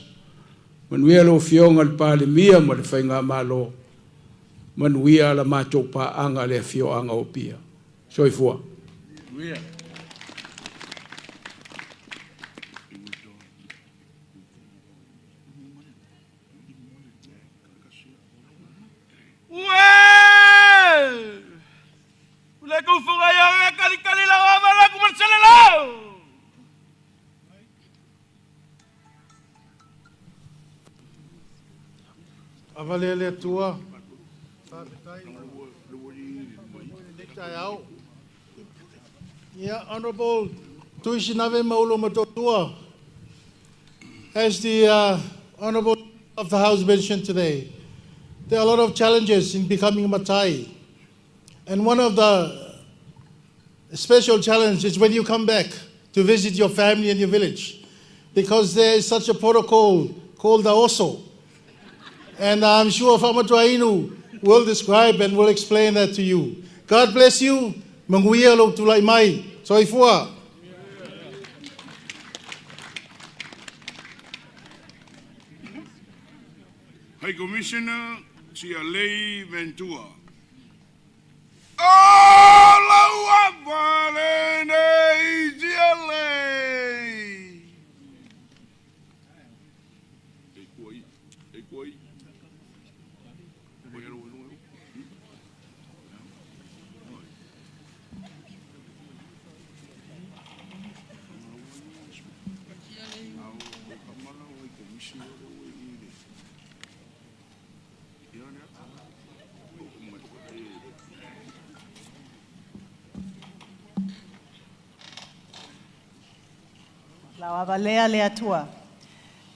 Manuia lo fionga le pale mia mo le whainga malo. Manuia la macho pa anga le fio anga o pia. Soifua. Manuia. Lagu fungaya kali-kali lawa lagu bersalah. Avalele tua. Yeah, Honourable Tuisinaveulumoto'Otua, as the Honourable of the House mentioned today, there are a lot of challenges in becoming a Matai. And one of the special challenges is when you come back to visit your family and your village, because there is such a protocol called the Oso. And I'm sure Famatuainu will describe and will explain that to you. God bless you. Manguia lo tulai mai. Soifua. High Commissioner Cialei Ventura.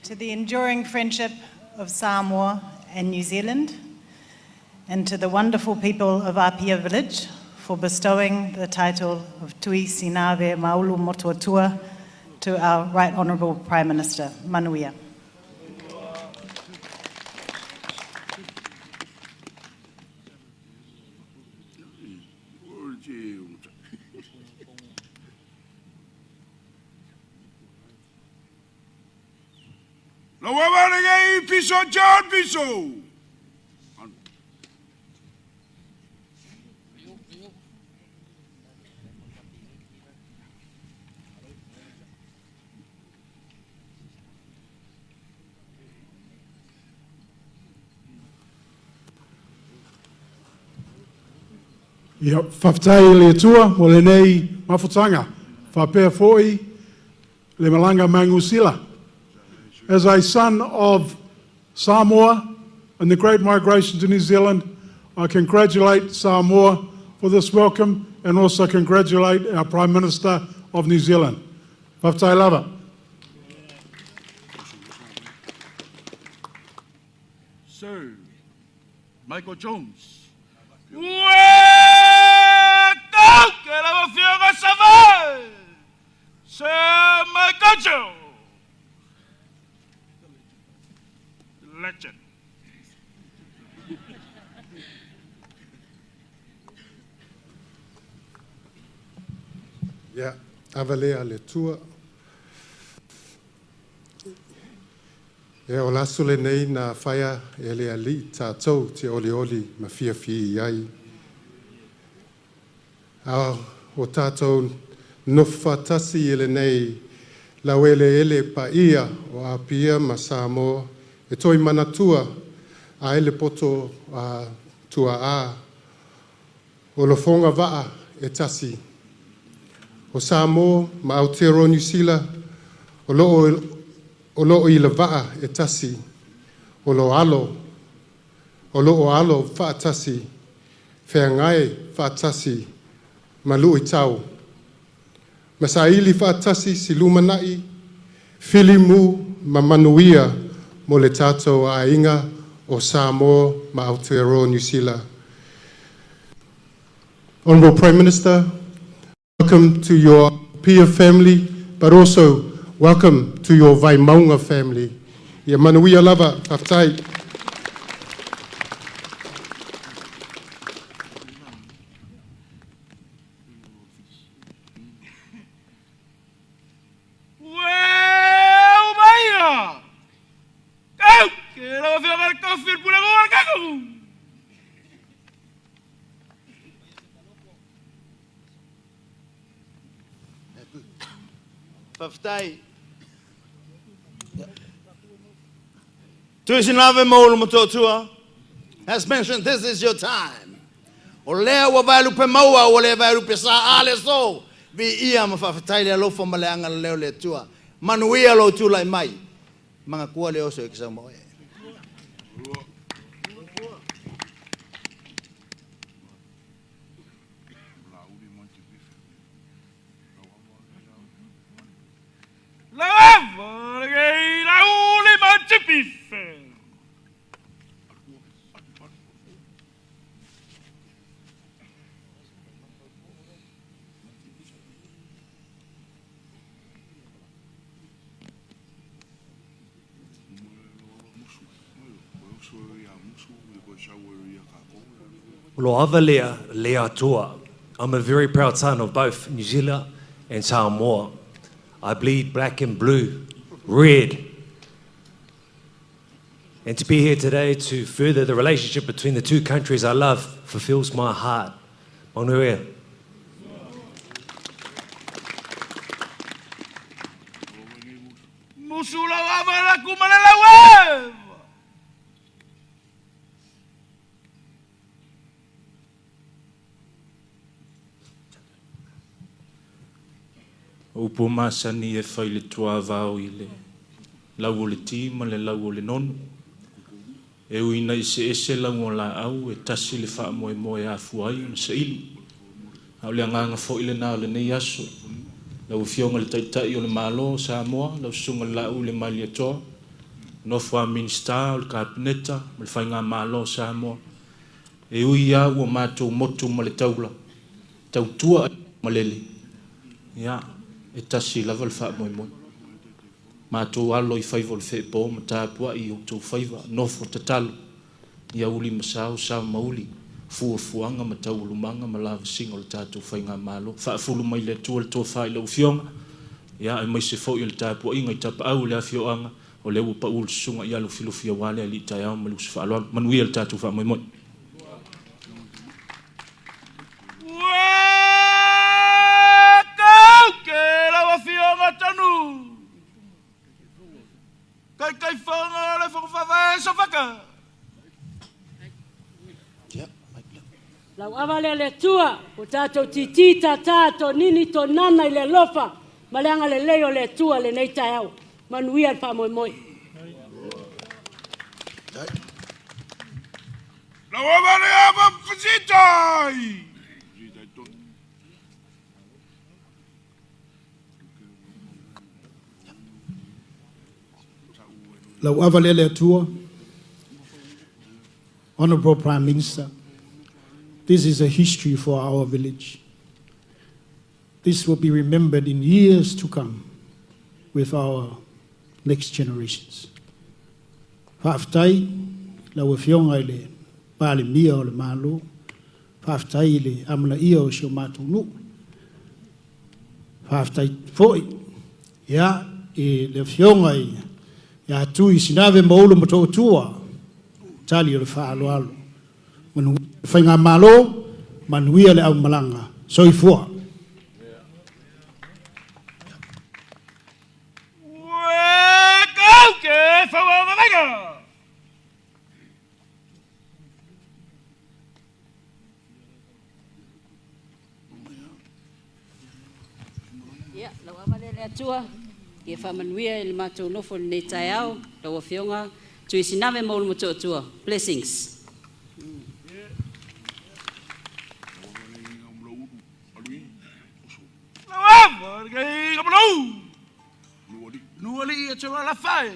To the enduring friendship of Samoa and New Zealand, and to the wonderful people of Apia village for bestowing the title of Tuisinaveulumoto'Otua to our Right Honourable Prime Minister, Manuia. La wawanega piso John piso. Ia whaftai le tua mo le nei mawhutanga, whapea foi le malanga mangusila. As a son of Samoa and the Great Migration to New Zealand, I congratulate Samoa for this welcome and also congratulate our Prime Minister of New Zealand. Whaftai lava. Sir Michael Jones. Sir Michael Jones. Legend. Ja, avalea le tua. E o laso le nei na whaia e le ali tātou te oli oli ma fia iai. O tātou nofa tasi e le nei lau ele pa ia o a pia ma Samoa. E toi manatua a ele poto a tua a. O lo fonga waa e tasi. O Samoa ma Aotearoa New Zealand o loo i la waa e tasi. O lo alo wha tasi. Whea ngai wha tasi ma lu i tau. Ma sa ili wha tasi si lumanai. Filimu ma manuia mo le tātou a inga o Samoa ma Aotearoa New Zealand. Honourable Prime Minister, welcome to your Pia family, but also welcome to your Vaimaunga family. Ia manuia lava, whaftai. Tuisinaveulumoto'Otua has mentioned this is your time. O lea wa vailupe maua o lea vailupe sa ale so vi ia ma whawhatai lea lofa ma leanga leo le tua. Manuia lo tūlai mai. Mga kua leo so ikisa moe. Lo avalea le atua. I'm a very proud son of both New Zealand and Samoa. I bleed black and blue, red. And to be here today to further the relationship between the two countries I love fulfills my heart. Manuia. Upo masani e whai le tua vau I le lau o le ti ma le lau o le nonu. E uina I se ese lau o la au e tasi le wha moe moe a fuai o se ili. Au le anganga fo I le nao le nei aso. Lau fionga le taitai o le malo Samoa, lau sunga lau le mali atoa. Nofua minsta o le kabineta, ma le whainga malo Samoa. E ui au o mātou motu ma le taula. tautua malele. Ia, e tasi lava le wha moi. Mātou alo I whaiva le whepo, ma tāpua I o tau whaiva, nofo tatalo. Ia uli masao, sao mauli, fuanga ma tau ulumanga, ma lava singo le tātou whainga malo. Whaafulu mai le tua le tō whai lau fionga. Ia, e mai se fo I le tāpua inga I tapa au le afioanga, o le ua pa ulu sunga I alu filofia wale a li tai au, ma lu se whaaloalo. Manuia le tātou wha moi. Kai whanga le whakawhawha so whaka. Lau awale le tua, o tātou titita tātou nini to nana I le lofa, maleanga le leo le tua le nei tai au. Manuia pa moi moi. Lau awale ava whasitai. Lau avalele atua, Honorable Prime Minister, this is a history for our village. This will be remembered in years to come with our next generations. Whaaftai, lau e whionga I le pāle mia o le mālo, whaaftai le amala ia o sio mātunu, whaaftai foi, ia e le whionga I ya Tuisinaveulumoto'Otua tali o le whaaloalo. Manu whainga malo, manuia le au malanga. Soifua. Kauke whawawawaiga. Ia, lau awale le atua. Ke whamanuia I le mātou nofo nei tai au, lau a whionga, Tuisinaveulumoto'Otua. Blessings. Lau awa, kai kapalau. Nuali I atua la whai.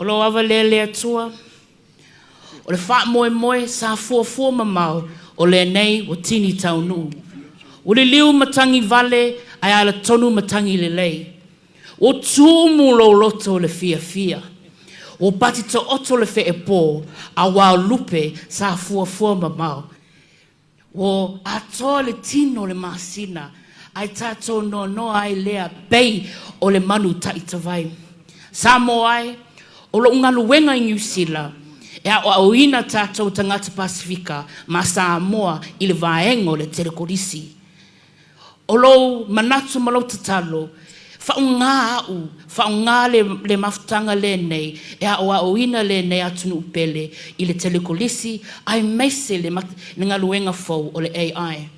O lo avalele atua, o le wha moe sa fuafua mamau, o le nei o tini taunu. O le liu matangi vale, ai ala tonu matangi le lei. O tumu lo loto le fia. O pati to oto le fe e po, a wao lupe sa fuafua mamau. O atoa le tino le masina, ai tato no ai lea bei o le manu taitawai. Samo ai, o lo unga luenga I New Zealand, e a o ina tātou tangata Pasifika, ma Samoa I le vaengo le telekorisi. O lo manatu malo tatalo, whaunga le mafutanga le nei, e a o ina le nei atunu upele I le telekorisi, ai meise le ngā luenga fau o le AI.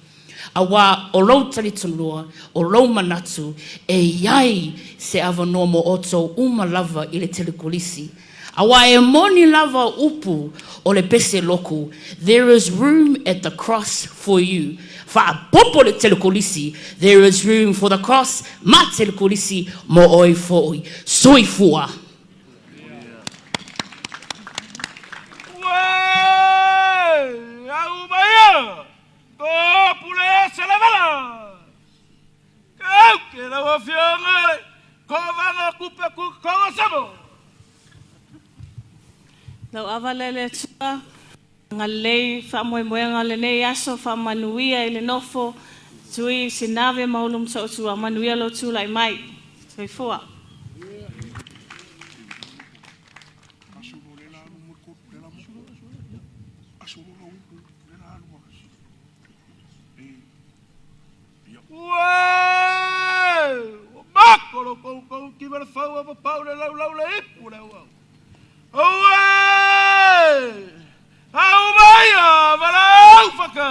Awa o lo talitunua, o lo manatu, e iai se ava nomo oto uma lava I le telekolisi. Awa e moni lava upu o le pese loku. There is room at the cross for you. Fa popo le telekolisi, there is room for the cross. Ma telekolisi mo oi foi. Soifua. Lau avalele tua, ngalei whamoemoe ngale nei aso whamanuia I le nofo, Tuisinaveulumoto'Otua, manuia lo tūlai mai. Soifua. Makolo kau ki ber fau apa pau le lau le ipu le wa. Oe! Au mai a valau faka.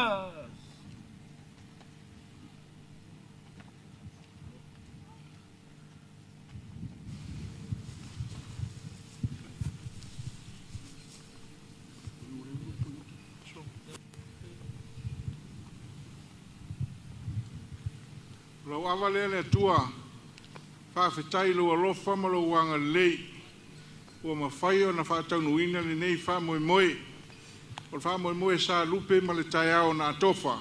avalele tua whawhetai lo alofa ma lo wanga lei ua mawhai o na whaataunuina ni nei wha moe moe o le wha moe moe sa lupe ma le tai ao na atofa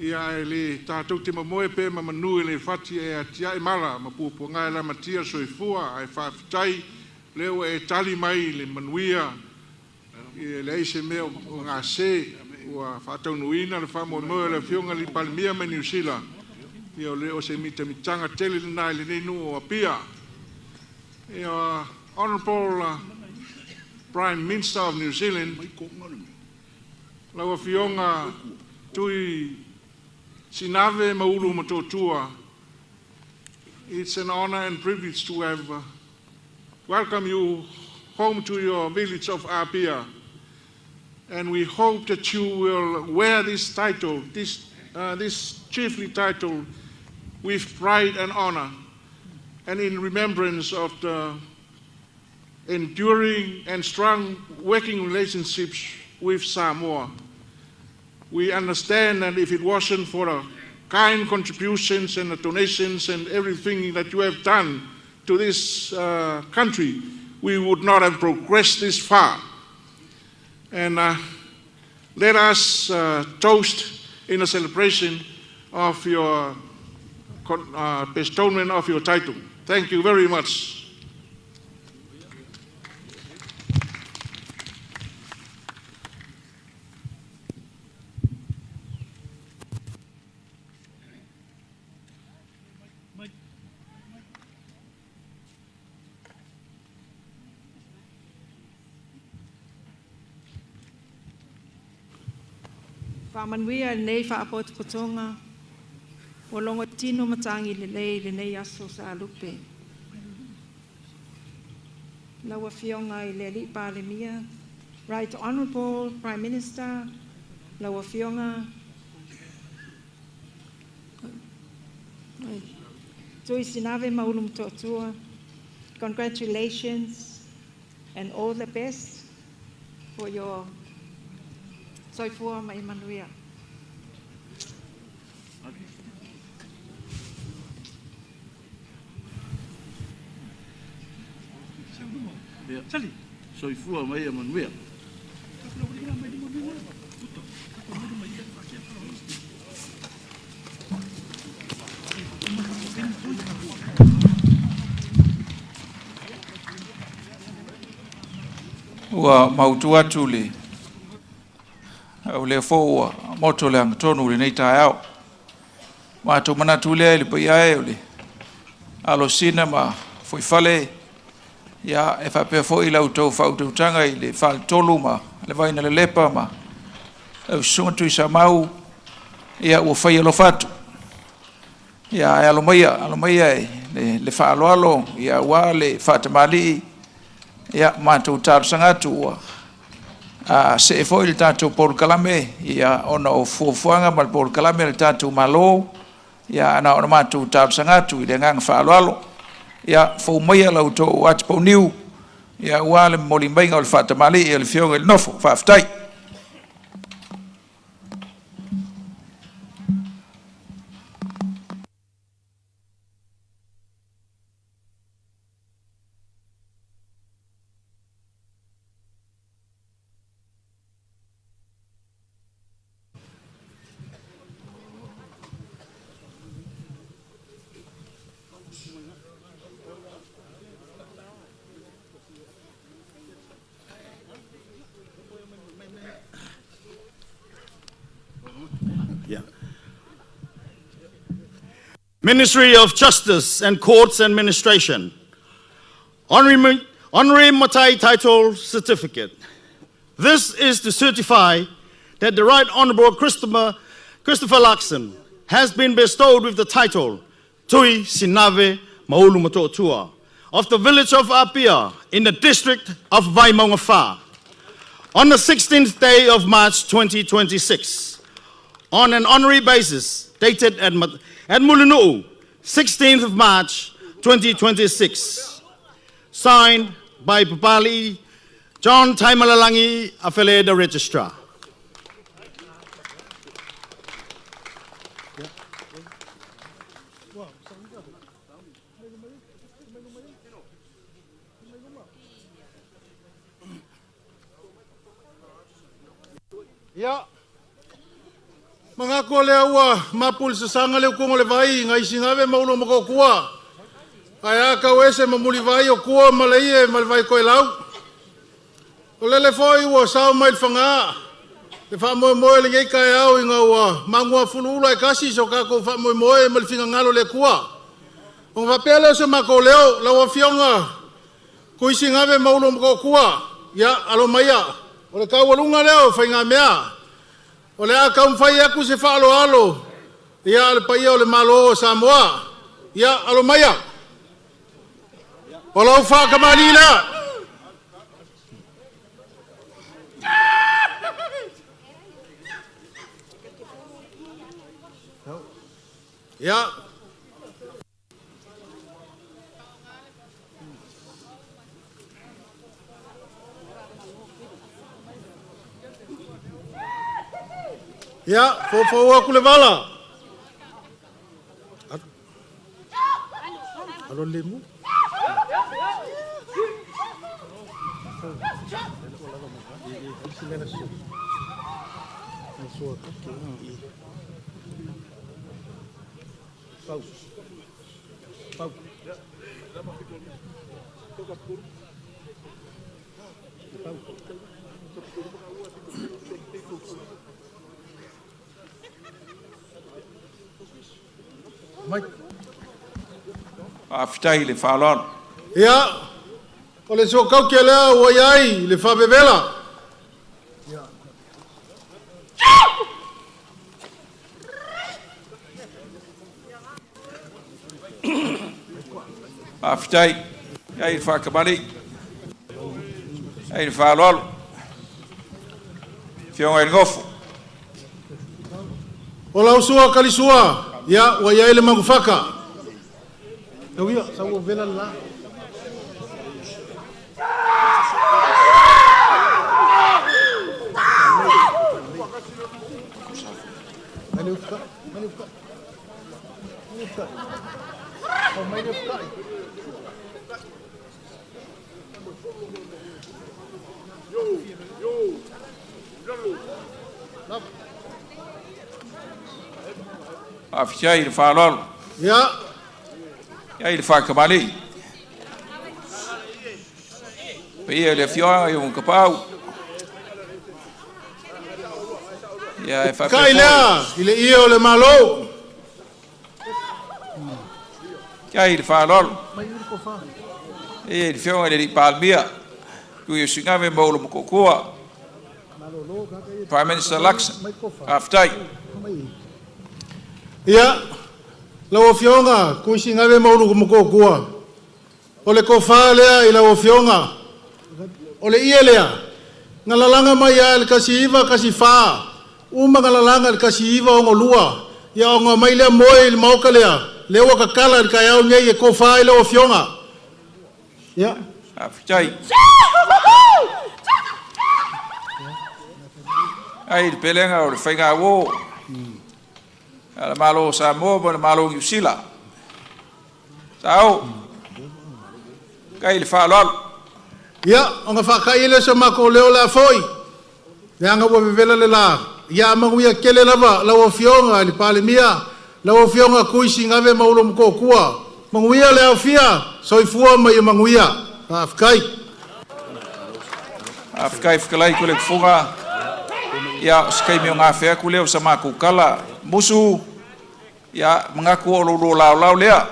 ia e le tātou te mamoe pe ma manu e le whati e atia e mara ma puapunga e la matia soifua ai whawhetai leo e tali mai le manuia i le eise mea o ngā se ua whaataunuina le wha moe moe le fionga li palimia me New Zealand ia o leo se mitanga tele le nai le nei nu o apia ia Honourable Prime Minister of New Zealand laua fionga Tuisinaveulumoto'Otua. It's an honor and privilege to have welcomed you home to your village of Apia. And we hope that you will wear this title, this chiefly title, with pride and honor, and in remembrance of the enduring and strong working relationships with Samoa. We understand that if it wasn't for the kind contributions and the donations and everything that you have done to this country, we would not have progressed this far. And let us toast in a celebration of your bestowment of your title. Thank you very much. Whamanuia nei whaapotopotonga, o longo tino matangi le nei aso sa lupe. Laua fionga I le li palemia, Right Honourable Prime Minister, laua fionga, Tuisinaveulumoto'Otua, congratulations and all the best for your soifua mai manuia. Sali, soifua mai manuia. Ua mautu atu le au le fo moto le tonu le nei tai au ma to mana tu le pai ai le alo cinema foi fale ya e fa pe fo I lau to fa tu tanga I le fa tolu ma le vai na le lepa ma au so tu sa mau ya o fa lo fatu ya alo mai le fa alo ya wa le fa tamali ya ma tu tar sanga tu se foi il tatou por kalame ia ona o fuafuanga mal por kalame il tatou malo ia ana ona matu tau sangatu I le ngang faaloalo ia fo mai la auto wat po niu ia wale molimbai ngol fatamali il fionga il nofo faftai. Ministry of Justice and Courts Administration. Honorary Matai Title Certificate. This is to certify that the Right Honourable Christopher Luxon has been bestowed with the title Tuisinaveulumoto'Otua of the village of Apia in the district of Waimaungafa on the 16th day of March 2026 on an honorary basis dated at Mulinu'u, 16th of March 2026. Signed by Papali John Taimalalangi, affiliate registrar. Ia. Mga ko le ua mapul sa sanga le kungo le vai ngai singave Maulumoto'Otua. Ai ka wese mamuli vai o kua malaie mal vai ko lau. O le foi ua sao mai fanga. Le fa mo le ngai kai au inga ua mangua fulula e kasi so ka ko fa mo mal finga ngalo le kua. O va pele so makoleo la wa fionga. Ko singave Maulumoto'Otua. Ya alo maya. O le kawalunga leo fa inga mea. O le a kaumwhai aku se whaalo alo. Ia le paia o le malo o Samoa. Ia alo maya. O lau whakamani la. Ia. Ya, fo aku le vala. Alo lemu. Aftai le falon. Ya. O le so kau ke lea ua iai le whabewela. Aftai. Ai whakamani. Ai falon. Fionga i ngofu. O lau sua kalisua. Ya, ua iai le magufaka. Tau ia, sa ua vela la. Mani uka. Oh, mani uka. Aftai le falon. Ya. Ya il whakamani. Pia le fionga i un kapau. Ya e whapeko. Kai lea, ile ia o le malo. Ya il falon. E il fionga le palmia. Kui o singave Maulumoto'Otua. Prime Minister Luxon. Aftai. Ya. Lau fionga, kuisi ngave Maulumoto'Otua. O le kofa lea i lau fionga. O le ia lea. Ngalalanga mai a le kasi iwa kasi faa. Uma ngalalanga le kasi iwa o ngolua. Ia o ngā mai lea moe il mauka lea. Lewa kakala le kai au ngei e kofa i lau fionga. Ya. Aftai. Ai le pelenga o le whainga wo. Ala malo Samoa mo le malo New Zealand. Sao. Kai le falol. Ya, o ngā whakai le sa mako leo la foi. Le anga ua vevela le la. Ia manguia kele lava, lau fionga li palemia. Lau fionga kuisi ngave Maulumoto'Otua. Manguia le au fia, soifua mai manguia. Afkai. Afkai whakalai ko le kufunga. Ia skai meo ngā whea ku leo sa mako kala. Musu. Ia mengaku o lulu lau lea.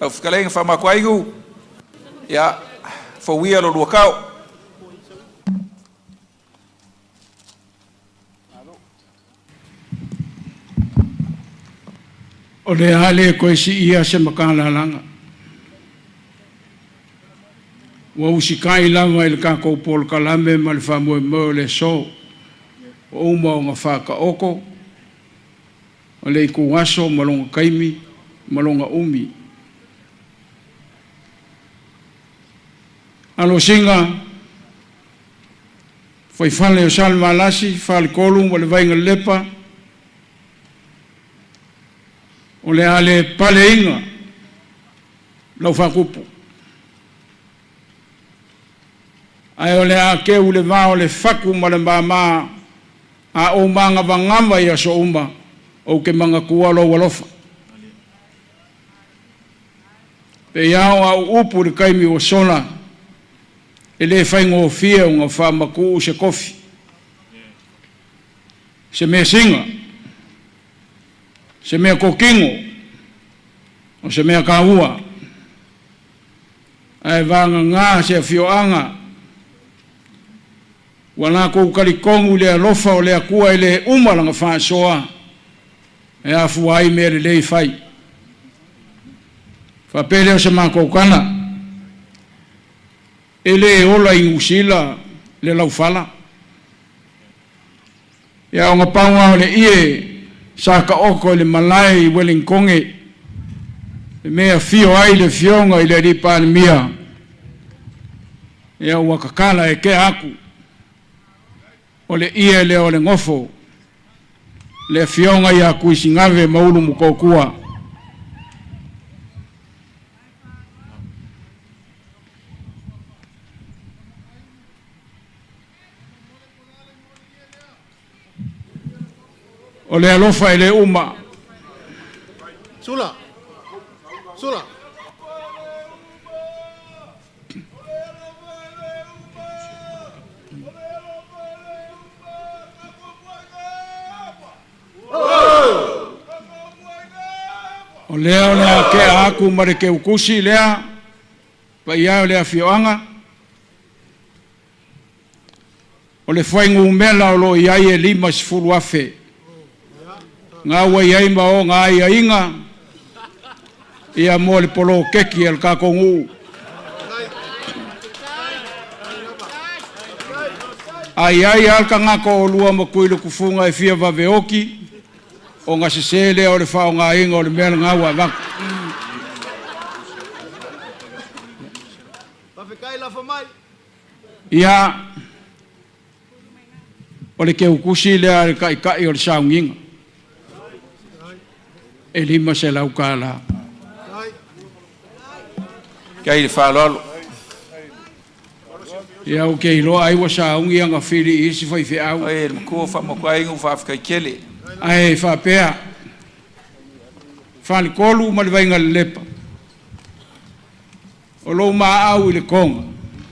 Au whakalai ngā whamako aigu. Ia whawia lulu kau. O le hale koe si ia se makala langa. Wa usikai lama il kako pol kalame ma le whamoe mo le so. O uma o ngā whaka oko. O le iku waso malonga kaimi, malonga umi. Alo singa, foi fale o salma alasi, fale kolu, o le vainga lepa. O le ale pale inga, lau whakupu. Ai o le a keu le vā o le whaku ma le māmā, a o manga vangama ia so uma o ke manga kua lo walofa. Pe iao au upu le kaimi o sona e le whaingo o fia unga whamaku se kofi. Se mea singa, se mea kokingo, o se mea kaua. Ai vanga ngā se fioanga, wana kou kalikongu le alofa o le akua i le umalanga whaasoa, e afu ai mea le lei whai. Whapele o se mā koukana, e le ola i usila le laufala. Ia o ngā paunga o le ie, saka oko i le malai i Wellingkonge, e mea fio ai le fionga i le ripa ni mia. Ia ua kakala e ke aku, o le ie le o le ngofo, le fionga i a Tuisinaveulumoto'Otua. O le alofa i le uma. Sula. Sula. O lea o lea ke aku mare ke ukusi lea, pa ia o lea fioanga. O le whaingu umela o lo iai e 5 afe. Ngā wai ai ma o ngā ia inga, ia mo le polo keki al kakongu. Ai al ka ngako o lua ma kuilu kufunga e fia waveoki, o ngā sesele o le whao ngā inga o le mea ngā wa wak. Ia, o le ke ukusi lea le kai o le saunginga. E 5 se lau kāla. Kai le whalolo. Ia o ke iloa ai wa saungi anga whiri isi whai whiau. Ai, kua whamakuai ngu whawhikai kele. Ai, whapea. Whani kolu ma le wainga le lepa. O lo maa au i le konga.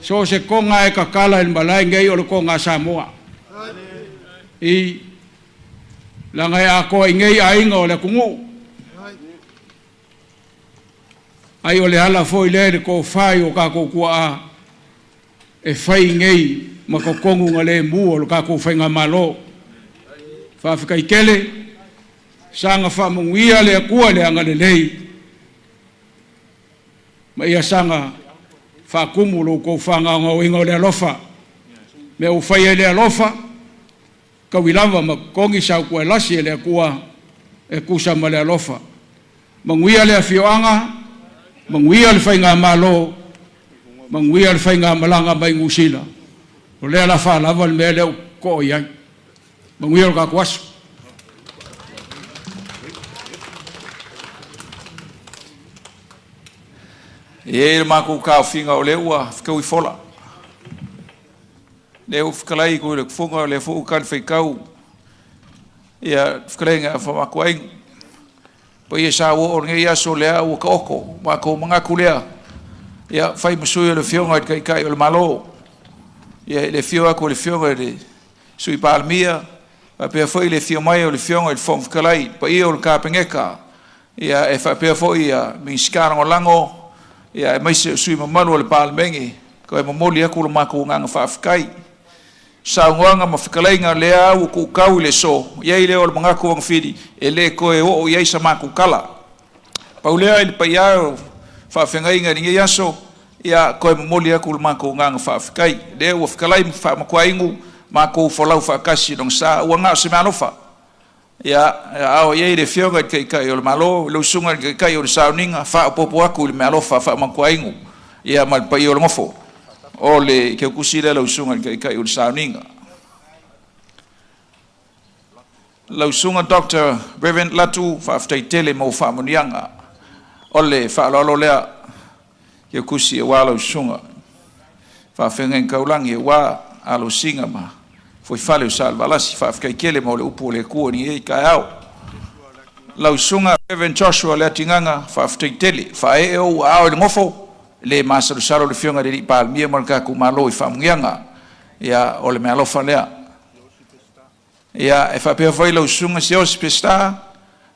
So se konga e kakala i malai ngai o le konga Samoa. I langa e ako i ngai ainga o le kungu. Ai o le hala foi le ko fai o ka ko kua a e fai ngei ma ko kongu ngale mu o ka ko fai nga malo fa fika ikele sanga fa mungia le kua le anga le lei ma ia sanga fa kumulo ko fanga nga winga le lofa me o fai le lofa ka wilava ma kongi sa ko lasi le kua e kusa ma le lofa manguia le fioanga manguia le whainga malo, manguia le whainga malanga mai ngusila. O lea la wha lava le mea leo ko iai. Manguia le kakuasu. E le mako kau whinga o leua, whikau I fola. Leo whikalai ko le kufunga o le fu kan whikau. Ia whikalai ngā whamakuaingu. Pa ia sa o ngai aso lea o ka oko ma ko manga kulea ia fai musui le fionga kai kai o malo ia le fionga ko le fionga de sui palmia pa pe foi le fionga mai o le fionga il fom kalai pa ia o ka pengeka ia e fa pe foi ia mi skara o lango ia mai sui mamalo le palmengi ko e momoli aku lo mako nganga fa afkai sa nganga ma fikalai nga lea o ku kau le so ia ile o mga ko ang fidi ele ko e o ia sa maku kala paulea il paya fa fengai nga ninge yaso ia ko e moli aku mako nganga fa fikai le o fikalai fa makwaingu mako folau fa kasi dong sa o nga se manofa ia ao ia ile fionga kai kai o malo lo sunga kai kai o sauninga fa popo aku le malofa fa makwaingu ia mal payo o ngofo ole ke kusira lo sunga kai ul sauninga lo sunga Dr. Reverend Latu fa aftai tele mo fa munianga ole fa lo le ke kusi wa lo sunga fa fengen kaulang e wa alo singa ma foi fale o salvalasi whaafkaikele mo le upu le kua ni e kai au. Lau sunga Reverend Joshua le atinganga whaafteitele, whae o au le ngofo, le masalusalo le fionga le li palmia mo le kaku malo i whamungianga, ia o le mea lofa lea. Ia e whapea whai lau sunga se o spesta,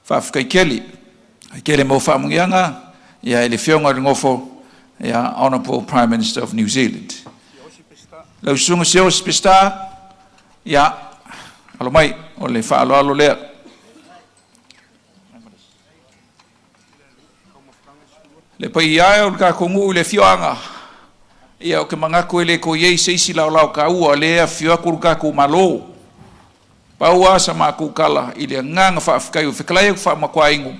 whaafkaikele, kele mo whamungianga, ia e le fionga le ngofo, ia Honourable Prime Minister of New Zealand. Lau sunga se o spesta, ia alo mai o le whaaloalo lea. Le pai ia o ka kongu le fioanga. Ia o ke mangako ele ko ye se isi lau ka ua le fio ku ka ku malo. Paua sa ma ku kala ile nganga fa afkai o fiklai fa makwaingu.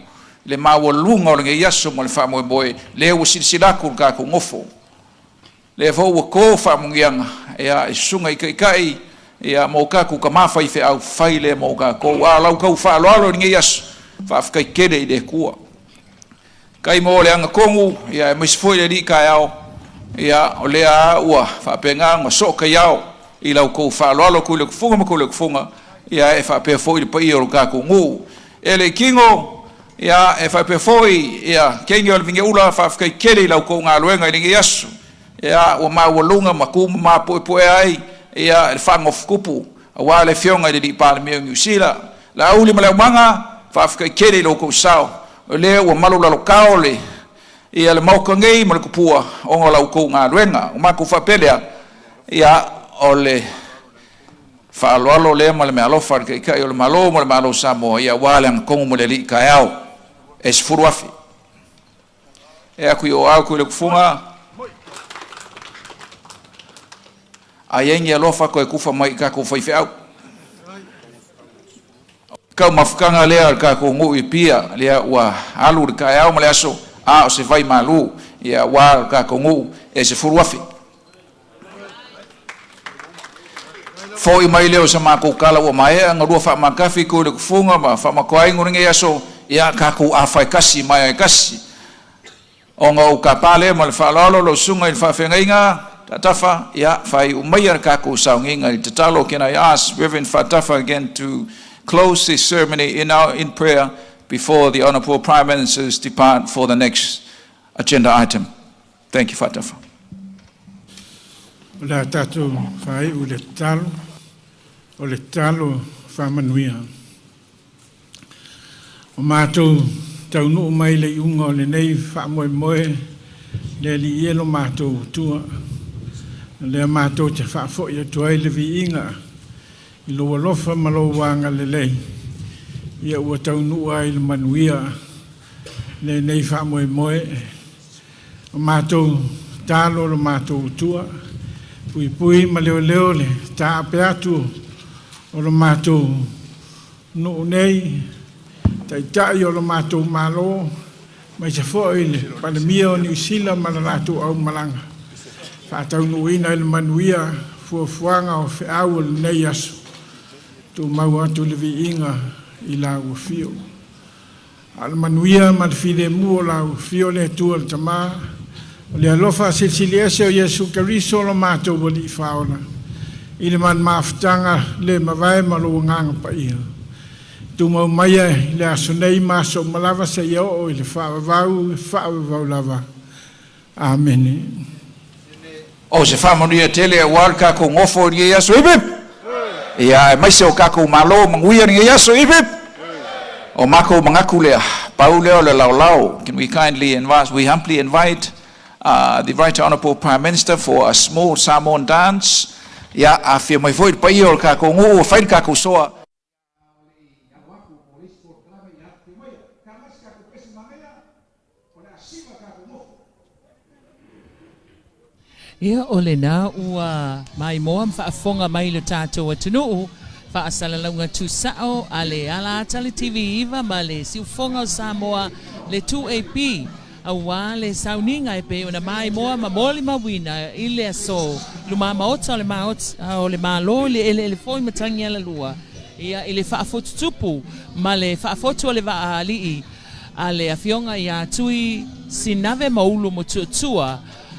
Le mawo lunga o le yaso mo le fa mo boy le o silsila ku ka ku ngofo. Le fo o ko fa mungianga ia sunga kai ia mo ka ku ka mafa i fe au faile mo ka ko lau ka fa lo nge yaso fa afkai kede de kuwa. Kai mo le anga kongu ia mo sfoi le di kai au ia o le a ua fa penga ngo so kai au i lau ko fa lo ku le funga mo ku le funga ia e fa pe foi pa i o ka ku ngu ele kingo ia e fa pe foi ia kengi o vinge ula fa kai kele lau ko nga luenga i nge yasu ia o ma o lunga ma ku ma po ai ia e fa ngof kupu wa le fionga di pa me New Zealand la uli ma le manga fa kai kele lau ko sao le o malu la lokale ia le mau kangei mo le kupua o ngola ko nga luenga o maku fa pelea ia o le fa alo le mo le malo fa ke kai o le malo mo le malo samo ia wale ang kongu mo le li kai au es furuafi e aku o au ku le kufunga ayengi alofa ko e kufa mai ka ku foi au ka mafukanga lea ka ko ngui pia lea wa alu ka ya mo le aso a o se vai malu ia wa ka ko ngu e se furuafi foi mai leo sa ma ko kala o mai nga rua fa makafi ko le kufunga ma fa makwai nguringe aso ia ka ko afai kasi mai kasi o nga o ka pale mo le fa lo sunga il fa fenga tatafa ia fai umai ka ko saunga i tatalo can I ask Reverend Fatafa again to close this ceremony in prayer before the Honourable Prime Ministers depart for the next agenda item. Thank you, Fatafa. La tatu fai o le talo whamanuia. O mātou taunu mai le iunga o le nei whamoe le li ielo mātou tua. Le mātou te whafoi atuai le vi inga. I loa lofa malo wanga le lei. Ia ua taunu ai le manuia le nei whamoe. O mātou tālo le mātou tua. Pui ma leo le tā ape atu o le mātou nuu nei. Tai o le mātou malo. Mai se foi le pandemia o New Zealand ma le rātou au malanga. Whātaunu ina le manuia fuafuanga o whiau le nei aso. Tu mau atu le vi inga i la ua fio. Al manuia ma le fide mua la ua fio le tua le tamā. Le alofa silsili ese o Yesu Kariso lo mātou wali i whaona. I le man maafutanga le mawai ma lo nganga pa ia. Tu mau maia le aso nei maso malawa sa ia o i le whaavavau lava. Amen. O se whamanuia tele a wal kako ngofo ni Yesu ibib. Ia mai se o kako malo manguia ni Yesu ibib. O mako mangaku lea pauleo le lau. Can we kindly invite, we humbly invite the Right Honourable Prime Minister for a small Samoan dance. Ia a fia mai foi pa ia o kako ngu o fai kako soa. Ia ole na ua mai moa whaafonga mai le tātou atunuu whaasalaunga tūsao a le ala atale TV iwa ma le siufonga o Samoa le 2AP a wā le sauninga e pe ona mai moa ma moli mawina i le aso luma maota o le malo le ele foi matangi ala lua ia i le whaafotu tupu ma le whaafotu o le waa alii a le afionga ia Tuisinaveulumoto'Otua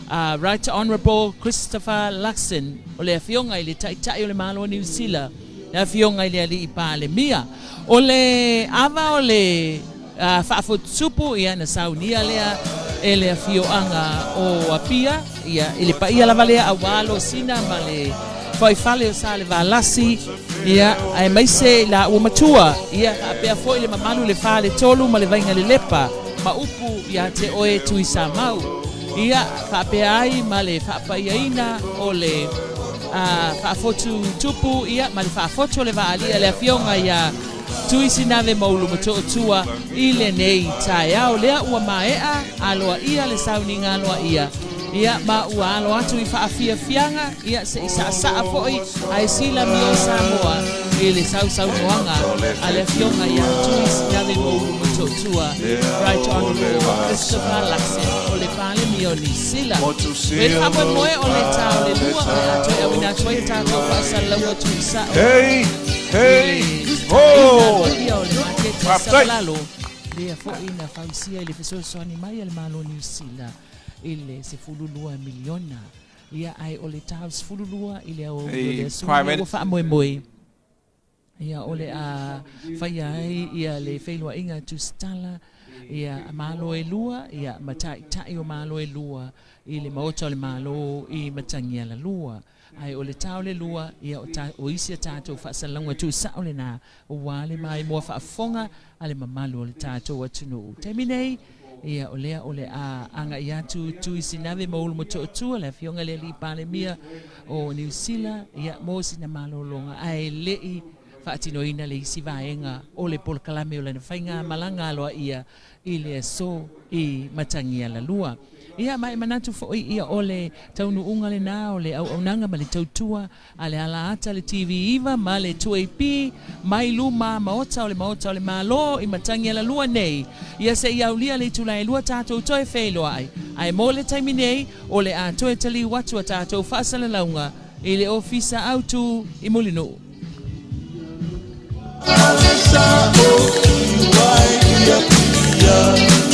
Right Honourable Christopher Luxon o le afionga i le taitai o le malo New Zealand le afionga i le ali i pale mia o le ava o le whaafotupu ia na saunia lea e le afioanga o apia ia i le paia lava lea awalo sina ma le whaifale o sa le valasi ia ai maise la ua matua ia apea fo i le mamalu le wha le tolu ma le vainga le lepa ma upu ia te oe Tuisamau ia whapea ai ma le whapaiaina o le whaafotu tupu ia ma le whaafotu le vaalia le afionga ia Tuisinaveulumoto'Otua i le nei tae au lea ua maea aloa ia le sauninga aloa ia ma ua alo atu i whaafia fianga ia se isa saa foi ai sila mio Samoa i le sau noanga a le afionga ia Tuisinaveulumoto'Otua Right Honourable Christopher Luxon o le pale mio ni sila e whamoe moe o le tau le lua o ato e awina toi tātou whaasa laua tuisa Hey! Oh! Lalo lea fo ina fausia i le fesoasoani mai le malo New Zealand i le se fululua miliona ia ai o le tau se fululua i le au le sua ua whaamoemoe ia o le a whaia ai ia le whailua inga tustala ia malo e lua ia matai o malo e lua i le maota o le malo i matangia la lua ai o le tau le lua ia o isi a tātou whaasalanga tu sao le nā o wale mai mua whaafonga a le mamalu o le tātou atunu. Taimi nei ia o lea o le a anga i atu Tuisinaveulumoto'Otua le fionga le li pale mia o New Zealand ia mo sina malolonga ai lei whaatinoina le isi vaenga o le polkalame o le na whainga malanga aloa ia i le so i matangia la lua. Ia mai manatu fo ia ole taunu unga le na ole au nanga ma le tautua ale ala ata le TV iva ma le 2AP mai luma maota o le malo i matangia la lua nei ia se ia ulia le tula e lua tātou toe whelo ai mo le taimi nei ole a toe tali watu a tātou whaasala launga i le ofisa autu i mulino.